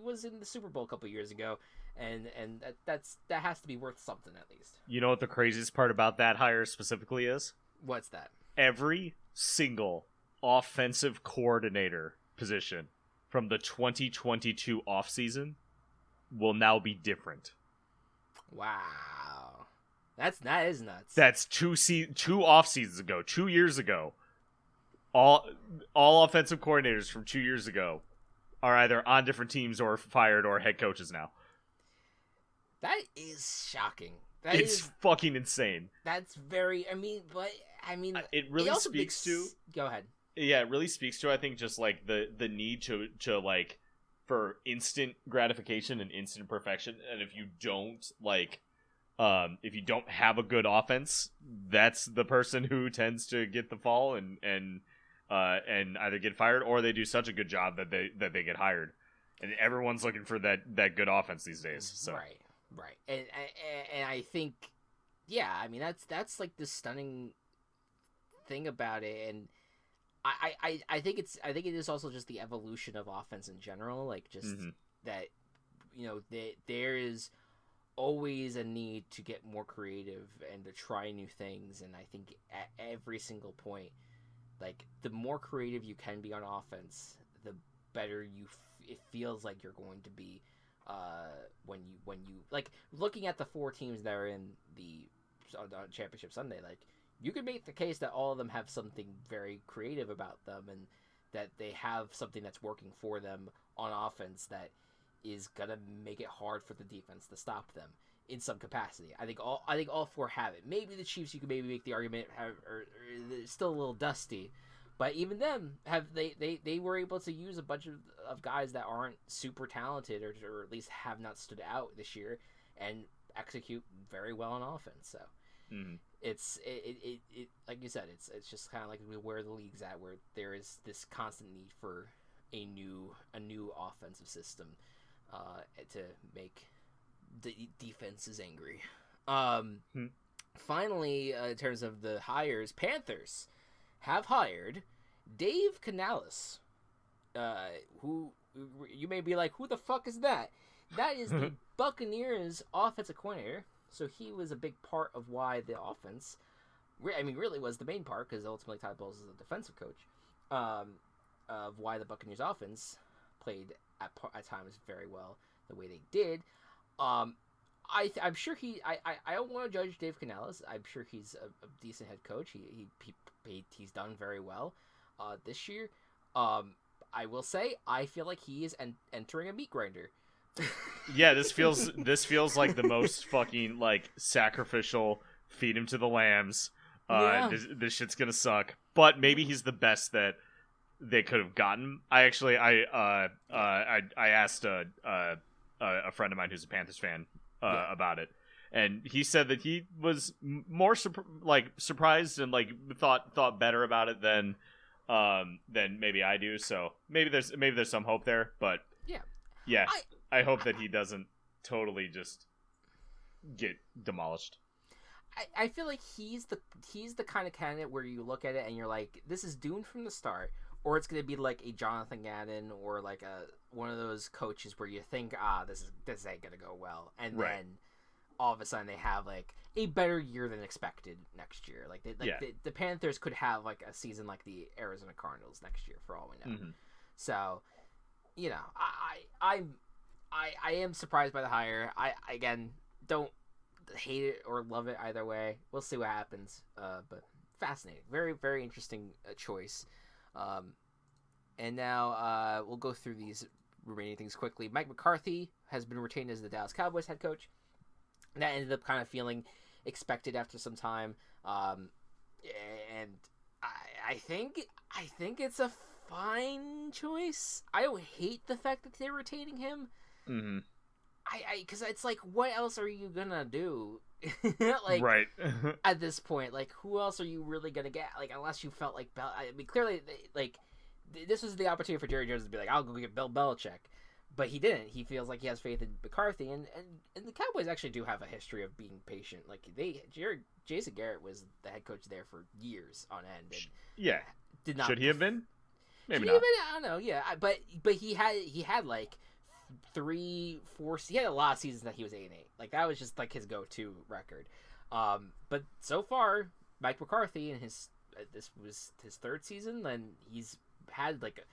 was in the Super Bowl a couple years ago, and that has to be worth something at least. You know what the craziest part about that hire specifically is? What's that? Every single offensive coordinator position from the 2022 offseason will now be different. Wow. That is nuts. That's two off seasons ago, 2 years ago. All offensive coordinators from 2 years ago are either on different teams or fired or head coaches now. That is shocking. It's fucking insane. That's very. I mean, it really speaks to. Go ahead. Yeah, it really speaks to, I think, just like the need to like for instant gratification and instant perfection, and if you don't have a good offense, that's the person who tends to get the fall and either get fired or they do such a good job that they get hired. And everyone's looking for that good offense these days. So right, and I think, yeah, I mean that's like the stunning thing about it, and I think it is also just the evolution of offense in general, like just that, you know, there is always a need to get more creative and to try new things, and I think at every single point, like the more creative you can be on offense, the better it feels like you're going to be when you like looking at the 4 teams that are in the Championship Sunday. Like, you could make the case that all of them have something very creative about them, and that they have something that's working for them on offense that is gonna make it hard for the defense to stop them in some capacity. I think all 4 have it. Maybe the Chiefs, you could maybe make the argument are still a little dusty, but even them they were able to use a bunch of guys that aren't super talented or at least have not stood out this year and execute very well on offense. So it's like you said, it's just kind of like where the league's at, where there is this constant need for a new offensive system to make the defenses angry. Finally, in terms of the hires, Panthers have hired Dave Canales, who you may be like, who the fuck is that? That is the Buccaneers offensive coordinator. So he was a big part of why the offense, really was the main part, because ultimately Todd Bowles is a defensive coach, of why the Buccaneers offense played at times very well the way they did. I'm sure I don't want to judge Dave Canales. I'm sure he's a decent head coach. He's done very well this year. I will say, I feel like he is entering a meat grinder. Yeah, this feels like the most fucking like sacrificial, feed him to the lambs. This shit's gonna suck. But maybe he's the best that they could have gotten. I asked a friend of mine who's a Panthers fan about it, and he said that he was more surprised and like thought better about it than maybe I do. So maybe there's some hope there. But yeah, I hope that he doesn't totally just get demolished. I feel like he's the kind of candidate where you look at it and you're like, this is doomed from the start, or it's going to be like a Jonathan Gannon or like one of those coaches where you think, this ain't going to go well, and then all of a sudden they have like a better year than expected next year. Like the Panthers could have like a season like the Arizona Cardinals next year for all we know. So, you know, I am surprised by the hire. I again don't hate it or love it either way. We'll see what happens. But fascinating, very very interesting choice. And now we'll go through these remaining things quickly. Mike McCarthy has been retained as the Dallas Cowboys head coach. And that ended up kind of feeling expected after some time. And I think it's a fine choice. I don't hate the fact that they're retaining him. Because it's like, what else are you gonna do? Like, right. At this point, like, who else are you really gonna get? Like, unless you felt like clearly, this was the opportunity for Jerry Jones to be like, I'll go get Bill Belichick, but he didn't. He feels like he has faith in McCarthy, and the Cowboys actually do have a history of being patient. Like, Jason Garrett was the head coach there for years on end. And did not. Should he have been? Maybe not. I don't know. Yeah, but he had like 3-4. He had a lot of seasons that he was 8-8. Like, that was just like his go-to record. But so far, Mike McCarthy and this was his 3rd season, and he's had like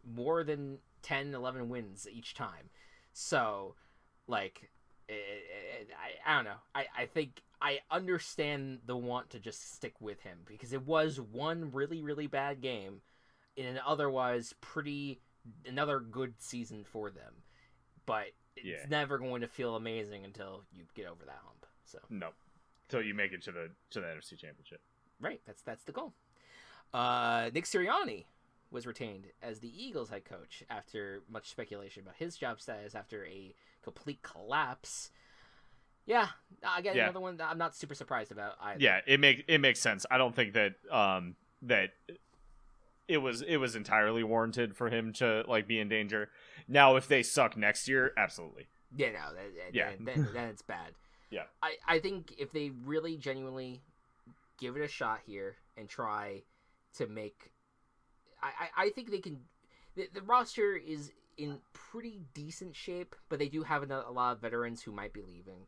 more than 10-11 wins each time. So, like, I don't know. I think I understand the want to just stick with him, because it was one really really bad game in an otherwise another good season for them. But it's never going to feel amazing until you get over that hump. So no, until you make it to the NFC Championship. Right, that's the goal. Nick Sirianni was retained as the Eagles head coach after much speculation about his job status after a complete collapse. Yeah, again, another one that I'm not super surprised about either. Yeah, it makes sense. I don't think that that it was entirely warranted for him to like be in danger. Now, if they suck next year, absolutely. Yeah, no, then it's bad. Yeah, I think if they really genuinely give it a shot here and try to make, I think they can. The roster is in pretty decent shape, but they do have a lot of veterans who might be leaving.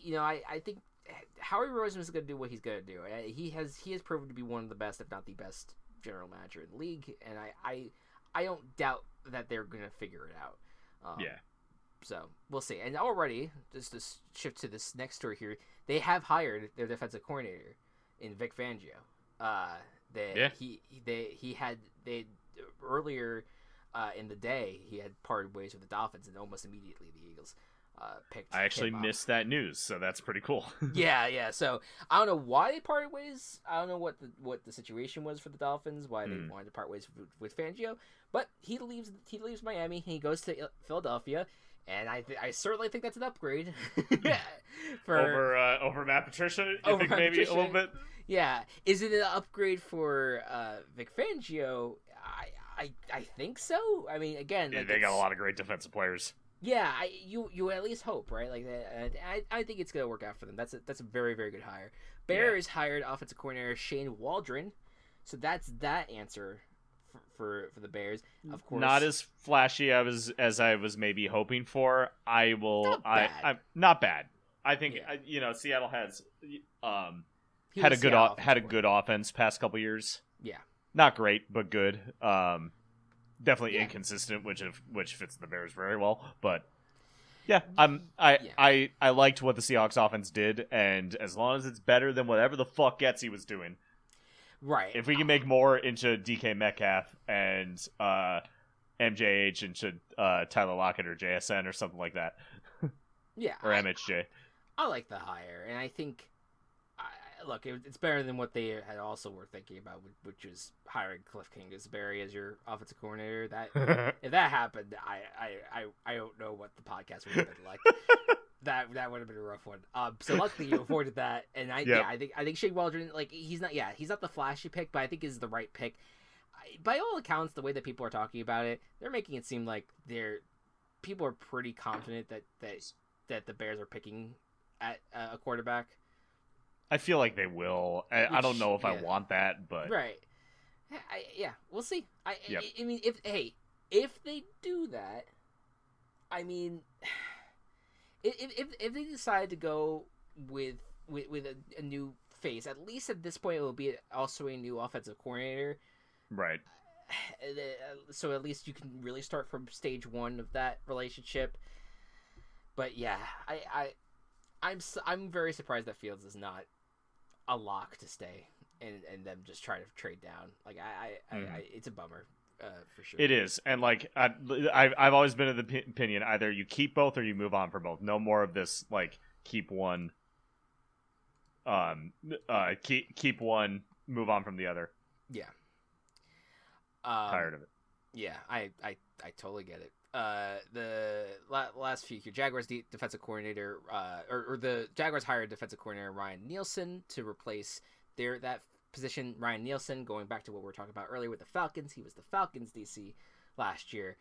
You know, I think Howie Roseman is going to do what he's going to do. He has proven to be one of the best, if not the best, general manager in the league, and I don't doubt that they're going to figure it out. Yeah. So we'll see. And already, just to shift to this next story here, they have hired their defensive coordinator in Vic Fangio. He had earlier in the day he had parted ways with the Dolphins, and almost immediately the Eagles picked. I actually missed that news, so that's pretty cool. yeah. So I don't know why they parted ways. I don't know what the situation was for the Dolphins, why they wanted to part ways with Fangio. But he leaves Miami and he goes to Philadelphia, and I certainly think that's an upgrade. over Matt Patricia. I think maybe Patricia, a little bit. Yeah, is it an upgrade for Vic Fangio? I think so. I mean, again, they got a lot of great defensive players. Yeah, you at least hope, right? Like I think it's gonna work out for them. That's a very, very good hire. Bears hired offensive coordinator Shane Waldron, so that's that answer for the Bears. Of course, not as flashy as I was maybe hoping for. I'm not bad. I think Seattle has had a good offense past couple years. Yeah, not great, but good. Definitely inconsistent, which fits the Bears very well. But I liked what the Seahawks offense did, and as long as it's better than whatever the fuck Getsy was doing, right? If we can make more into DK Metcalf and MJH into Tyler Lockett or JSN or something like that, or MHJ. I like the hire, and I think. Look, it's better than what they had also were thinking about, which was hiring Cliff Kingsbury as your offensive coordinator. That if that happened, I don't know what the podcast would have been like. that would have been a rough one. So luckily you avoided that, and I think Shane Waldron, like he's not the flashy pick, but I think is the right pick. By all accounts, the way that people are talking about it, they're making it seem like people are pretty confident that the Bears are picking at a quarterback. I feel like they will. I don't know if I want that, but right. We'll see. I mean, if they do that, I mean, if they decide to go with a new face, at least at this point it will be also a new offensive coordinator, right? So at least you can really start from stage one of that relationship. But yeah, I'm very surprised that Fields is not a lock to stay and them just try to trade down. Like it's a bummer for sure. It is, and like I've always been of the opinion either you keep both or you move on from both. No more of this like keep one, keep one, move on from the other. Yeah. Tired of it. Yeah, I totally get it. The last few years, Jaguars defensive coordinator, or the Jaguars hired defensive coordinator Ryan Nielsen to replace that position. Ryan Nielsen, going back to what we were talking about earlier with the Falcons, he was the Falcons DC last year,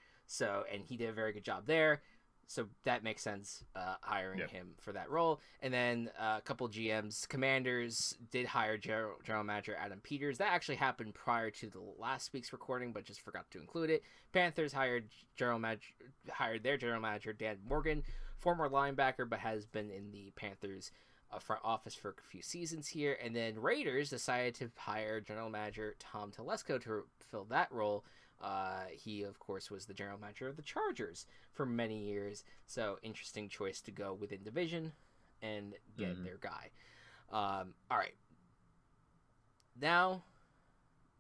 and he did a very good job there. So that makes sense, hiring him for that role. And then a couple GMs, Commanders did hire general manager Adam Peters. That actually happened prior to the last week's recording, but just forgot to include it. Panthers hired their general manager Dan Morgan, former linebacker, but has been in the Panthers front office for a few seasons here. And then Raiders decided to hire general manager Tom Telesco to fill that role. He, of course, was the general manager of the Chargers for many years. So, interesting choice to go within division and get their guy. All right. Now,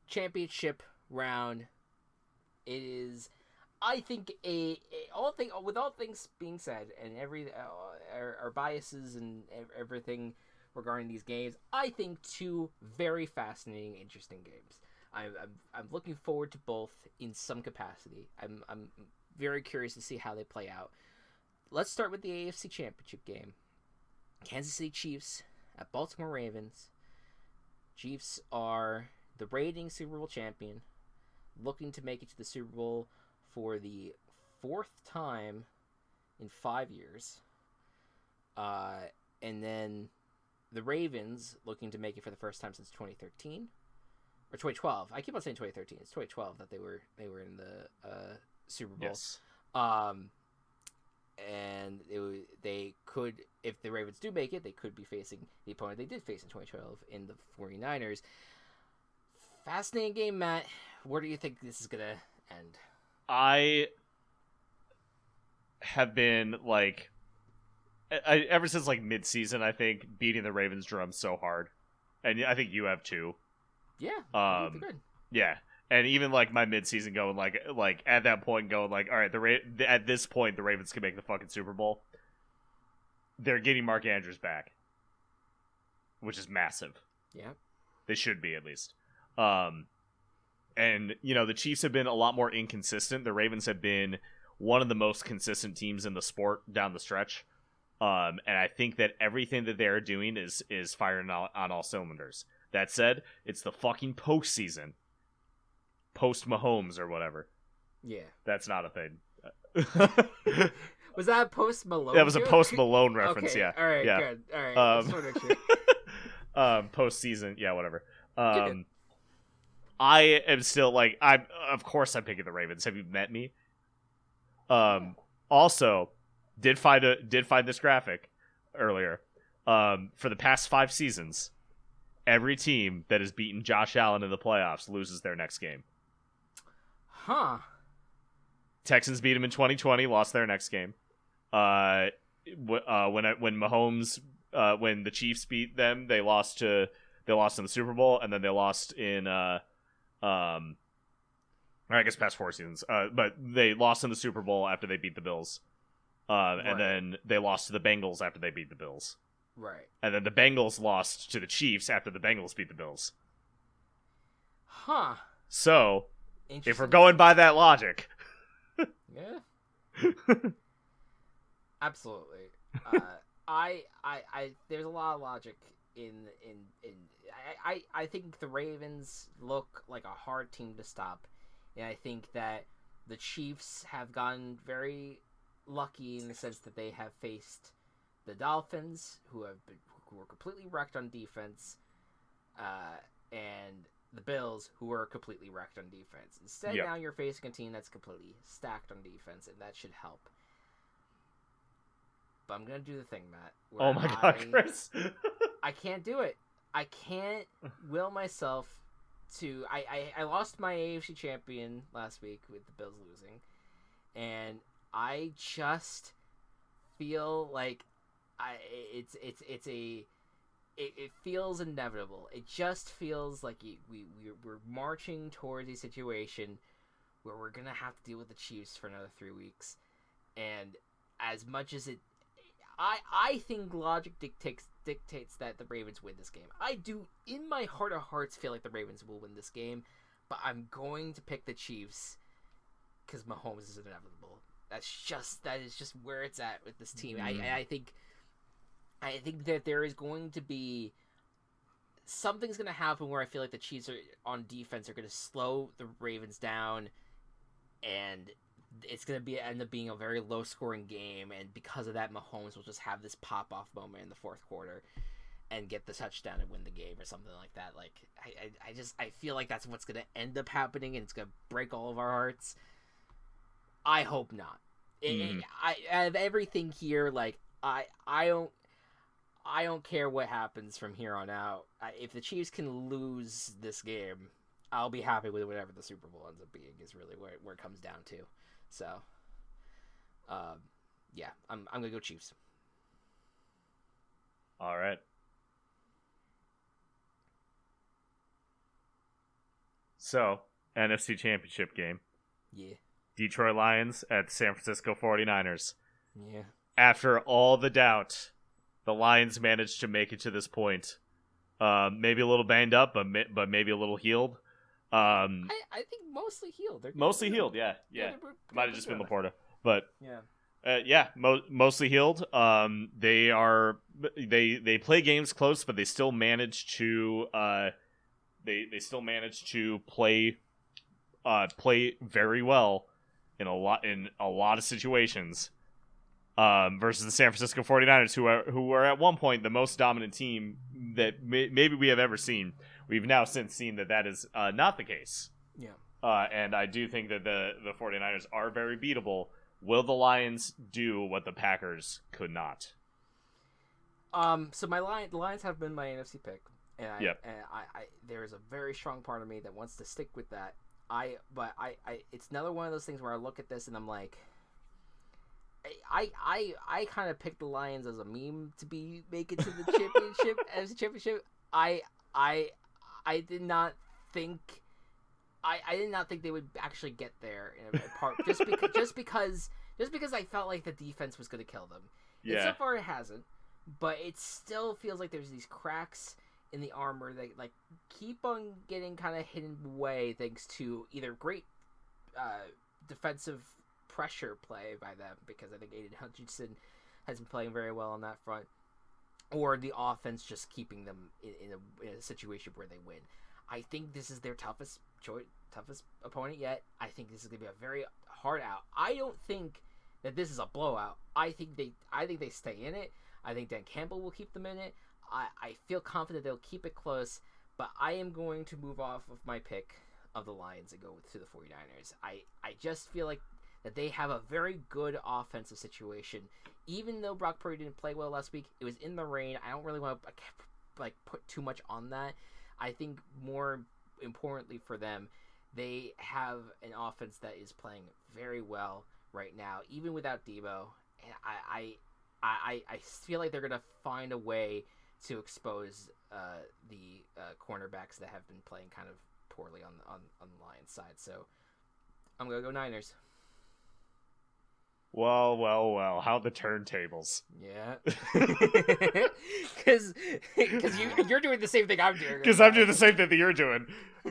championship round. It is, I think, with all things being said, and our biases and everything regarding these games, I think two very fascinating, interesting games. I'm looking forward to both in some capacity. I'm very curious to see how they play out. Let's start with the AFC Championship game. Kansas City Chiefs at Baltimore Ravens. Chiefs are the reigning Super Bowl champion, looking to make it to the Super Bowl for the 4th time in 5 years. And then the Ravens looking to make it for the first time since 2013 or 2012. I keep on saying 2013. It's 2012 that they were in the Super Bowl. Yes. And they could, if the Ravens do make it, they could be facing the opponent they did face in 2012 in the 49ers. Fascinating game, Matt. Where do you think this is going to end? I have been, like, ever since, like, mid-season, I think, beating the Ravens drum so hard. And I think you have, too. Yeah. Good. Yeah. And even, like, my mid-season going, like at that point going, like, all right, at this point, the Ravens can make the fucking Super Bowl. They're getting Mark Andrews back, which is massive. Yeah. They should be, at least. And, you know, the Chiefs have been a lot more inconsistent. The Ravens have been one of the most consistent teams in the sport down the stretch. And I think that everything that they're doing is firing on all cylinders. That said, it's the fucking postseason. Post Mahomes or whatever. Yeah. That's not a thing. Was that a Post Malone? That was a joke? Post Malone reference, okay. Yeah. All right, yeah. good. All right. I just want to make sure. Postseason, yeah, whatever. Good. I am still, like, of course I'm picking the Ravens. Have you met me? Also, did find this graphic earlier. For the past 5 seasons, every team that has beaten Josh Allen in the playoffs loses their next game. Huh. Texans beat him in 2020, lost their next game. When Mahomes, when the Chiefs beat them, they lost in the Super Bowl, and then they lost in I guess past 4 seasons. But they lost in the Super Bowl after they beat the Bills. Right. And then they lost to the Bengals after they beat the Bills. Right. And then the Bengals lost to the Chiefs after the Bengals beat the Bills. Huh. So, if we're going by that logic. Yeah. Absolutely. I there's a lot of logic in I think the Ravens look like a hard team to stop, and I think that the Chiefs have gotten very lucky in the sense that they have faced the Dolphins, who were completely wrecked on defense, and the Bills, who were completely wrecked on defense. Instead, Now you're facing a team that's completely stacked on defense, and that should help. But I'm gonna do the thing, Matt. Oh my God, Chris! I can't do it. I can't will myself to. I lost my AFC champion last week with the Bills losing, and I just feel like it feels inevitable. It just feels like we're marching towards a situation where we're gonna have to deal with the Chiefs for another 3 weeks, and as much as I think logic dictates that the Ravens win this game. I do, in my heart of hearts, feel like the Ravens will win this game, but I'm going to pick the Chiefs because Mahomes is inevitable. That is just where it's at with this team. I think that there is going to be something's going to happen where I feel like the Chiefs on defense are going to slow the Ravens down, and it's going to end up being a very low-scoring game, and because of that, Mahomes will just have this pop-off moment in the 4th quarter and get the touchdown and win the game or something like that. Like, I feel like that's what's going to end up happening, and it's going to break all of our hearts. I hope not. Out of everything here, like, I don't care what happens from here on out. If the Chiefs can lose this game, I'll be happy with whatever the Super Bowl ends up being, is really where it comes down to. So, yeah, I'm going to go Chiefs. All right. So, NFC Championship game. Yeah. Detroit Lions at San Francisco 49ers. Yeah. After all the doubt, the Lions managed to make it to this point. Maybe a little banged up, but maybe a little healed. I think mostly healed. Mostly healed, yeah. they're Might have just been Laporta, but yeah. mostly healed. They play games close, but they still manage to they still manage to play very well in a lot of situations. Versus the San Francisco 49ers, who were at one point the most dominant team that maybe we have ever seen. We've now since seen that is not the case. Yeah. And I do think that the 49ers are very beatable. Will the Lions do what the Packers could not? So the Lions have been my NFC pick, and I there is a very strong part of me that wants to stick with that. But it's another one of those things where I look at this and I'm like, I kind of picked the Lions as a meme to make it to the championship as a championship. I did not think they would actually get there in a part just because I felt like the defense was going to kill them. Yeah. And so far it hasn't, but it still feels like there's these cracks in the armor that like keep on getting kind of hidden away thanks to either great defensive pressure play by them, because I think Aiden Hutchinson has been playing very well on that front, or the offense just keeping them in a situation where they win. I think this is their toughest opponent yet. I think this is going to be a very hard out. I don't think that this is a blowout. I think they stay in it. I think Dan Campbell will keep them in it. I feel confident they'll keep it close, but I am going to move off of my pick of the Lions and go to the 49ers. I just feel like that they have a very good offensive situation. Even though Brock Purdy didn't play well last week, it was in the rain. I don't really want to put too much on that. I think more importantly for them, they have an offense that is playing very well right now, even without Debo. And I feel like they're gonna find a way to expose the cornerbacks that have been playing kind of poorly on the Lions side. So I'm gonna go Niners. Well, how the turntables. Yeah. Because you're doing the same thing I'm doing. Because I'm doing the same thing that you're doing.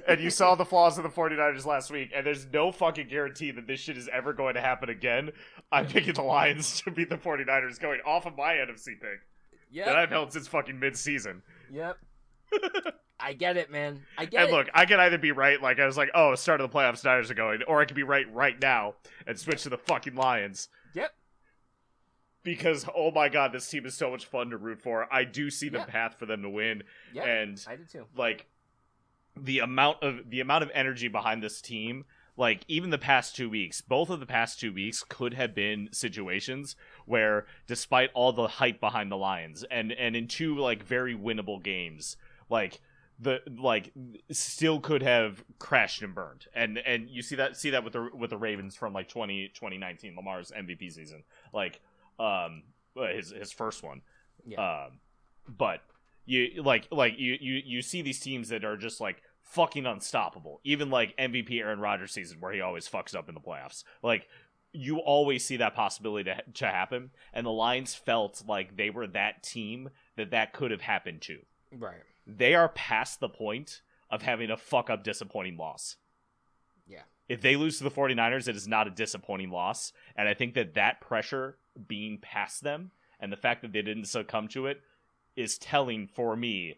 And you saw the flaws of the 49ers last week, and there's no fucking guarantee that this shit is ever going to happen again. I'm picking the Lions to beat the 49ers going off of my NFC pick. Yeah. That I've held since fucking mid-season. Yep. I get it, man. And look, I can either be right, like I was like, oh, start of the playoffs, Niners are going, or I could be right now and switch to the fucking Lions. Yep. Because, oh my god, this team is so much fun to root for. I do see the path for them to win. Yep, and I do too. Like, the amount of energy behind this team, like, even the past 2 weeks, both of the past 2 weeks could have been situations where, despite all the hype behind the Lions, and in two, like, very winnable games, still could have crashed and burned, and you see that with the Ravens from like 2019, Lamar's MVP season, like his first one. Yeah. But you see these teams that are just like fucking unstoppable. Even like MVP Aaron Rodgers season where he always fucks up in the playoffs. Like, you always see that possibility to happen, and the Lions felt like they were that team that could have happened to. Right. They are past the point of having a fuck-up disappointing loss. Yeah. If they lose to the 49ers, it is not a disappointing loss. And I think that pressure being past them and the fact that they didn't succumb to it is telling for me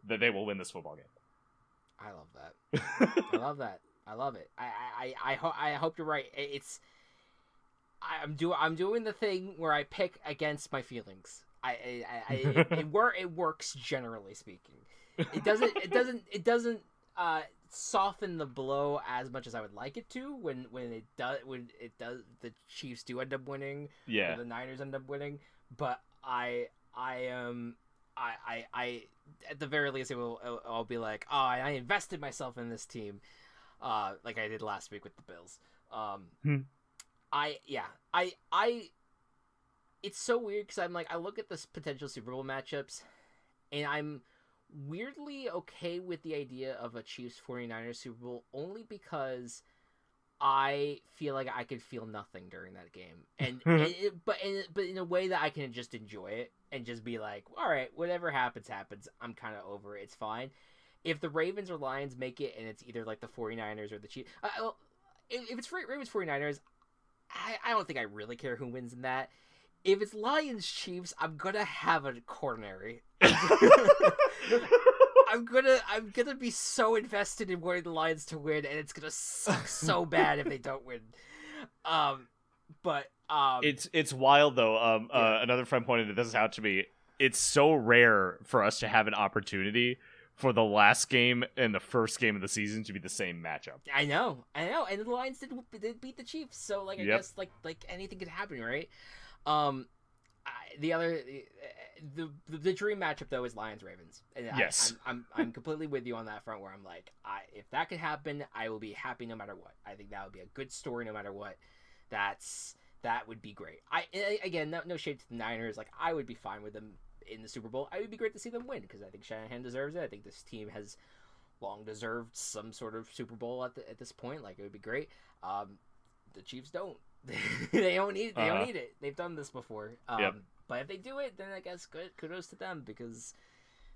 that they will win this football game. I love that. I love that. I love it. I hope you're right. I'm doing the thing where I pick against my feelings. It works, generally speaking. It doesn't soften the blow as much as I would like it to when it does the Chiefs do end up winning, yeah, or the Niners end up winning. But I at the very least I'll be like, oh, I invested myself in this team, like I did last week with the Bills. It's so weird because I'm like, I look at this potential Super Bowl matchups, and I'm weirdly okay with the idea of a Chiefs 49ers Super Bowl, only because I feel like I could feel nothing during that game, and but in a way that I can just enjoy it and just be like, all right, whatever happens. I'm kind of over it. It's fine. if the Ravens or Lions make it, and it's either like the 49ers or the Chiefs, if it's Ravens 49ers, I don't think I really care who wins in that. If it's Lions Chiefs, I'm gonna have a coronary. I'm gonna be so invested in wanting the Lions to win, and it's gonna suck so bad if they don't win. It's wild though. Another friend pointed this out to me. It's so rare for us to have an opportunity for the last game and the first game of the season to be the same matchup. I know, and the Lions did beat the Chiefs, so like I guess like anything could happen, right? The dream matchup though is Lions Ravens. And yes, I'm completely with you on that front. Where I'm like, if that could happen, I will be happy no matter what. I think that would be a good story no matter what. That would be great. Again, no shade to the Niners. Like I would be fine with them in the Super Bowl. I would be great to see them win because I think Shanahan deserves it. I think this team has long deserved some sort of Super Bowl at this point. Like it would be great. The Chiefs don't. They don't need it. They've done this before. But if they do it, then I guess kudos to them because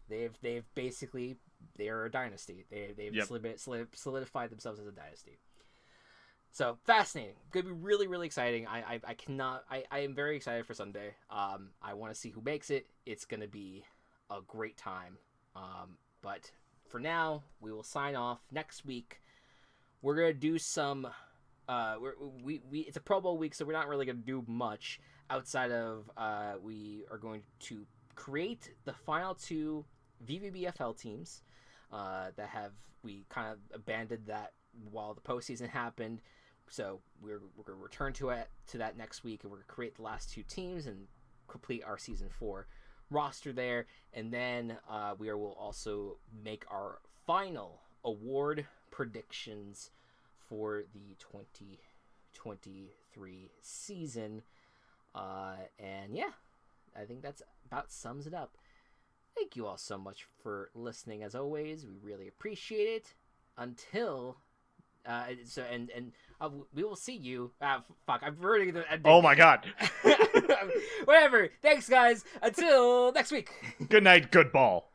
they've basically they're a dynasty. They've solidified themselves as a dynasty. So fascinating. Gonna be really, really exciting. I am very excited for Sunday. I want to see who makes it. It's gonna be a great time. But for now, we will sign off. Next week, we're gonna do some. It's a Pro Bowl week, so we're not really gonna do much outside of we are going to create the final 2 VVBFL teams that we kind of abandoned that while the postseason happened. So we're going to return to that next week, and we're going to create the last 2 teams and complete our season 4 roster there. And then we will also make our final award predictions for the 2023 season. And yeah, I think that's about sums it up. Thank you all so much for listening. As always, we really appreciate it. Until we will see you. Fuck, I'm ruining the ending. Oh my god. Whatever. Thanks, guys. Until next week. Good night. Good ball.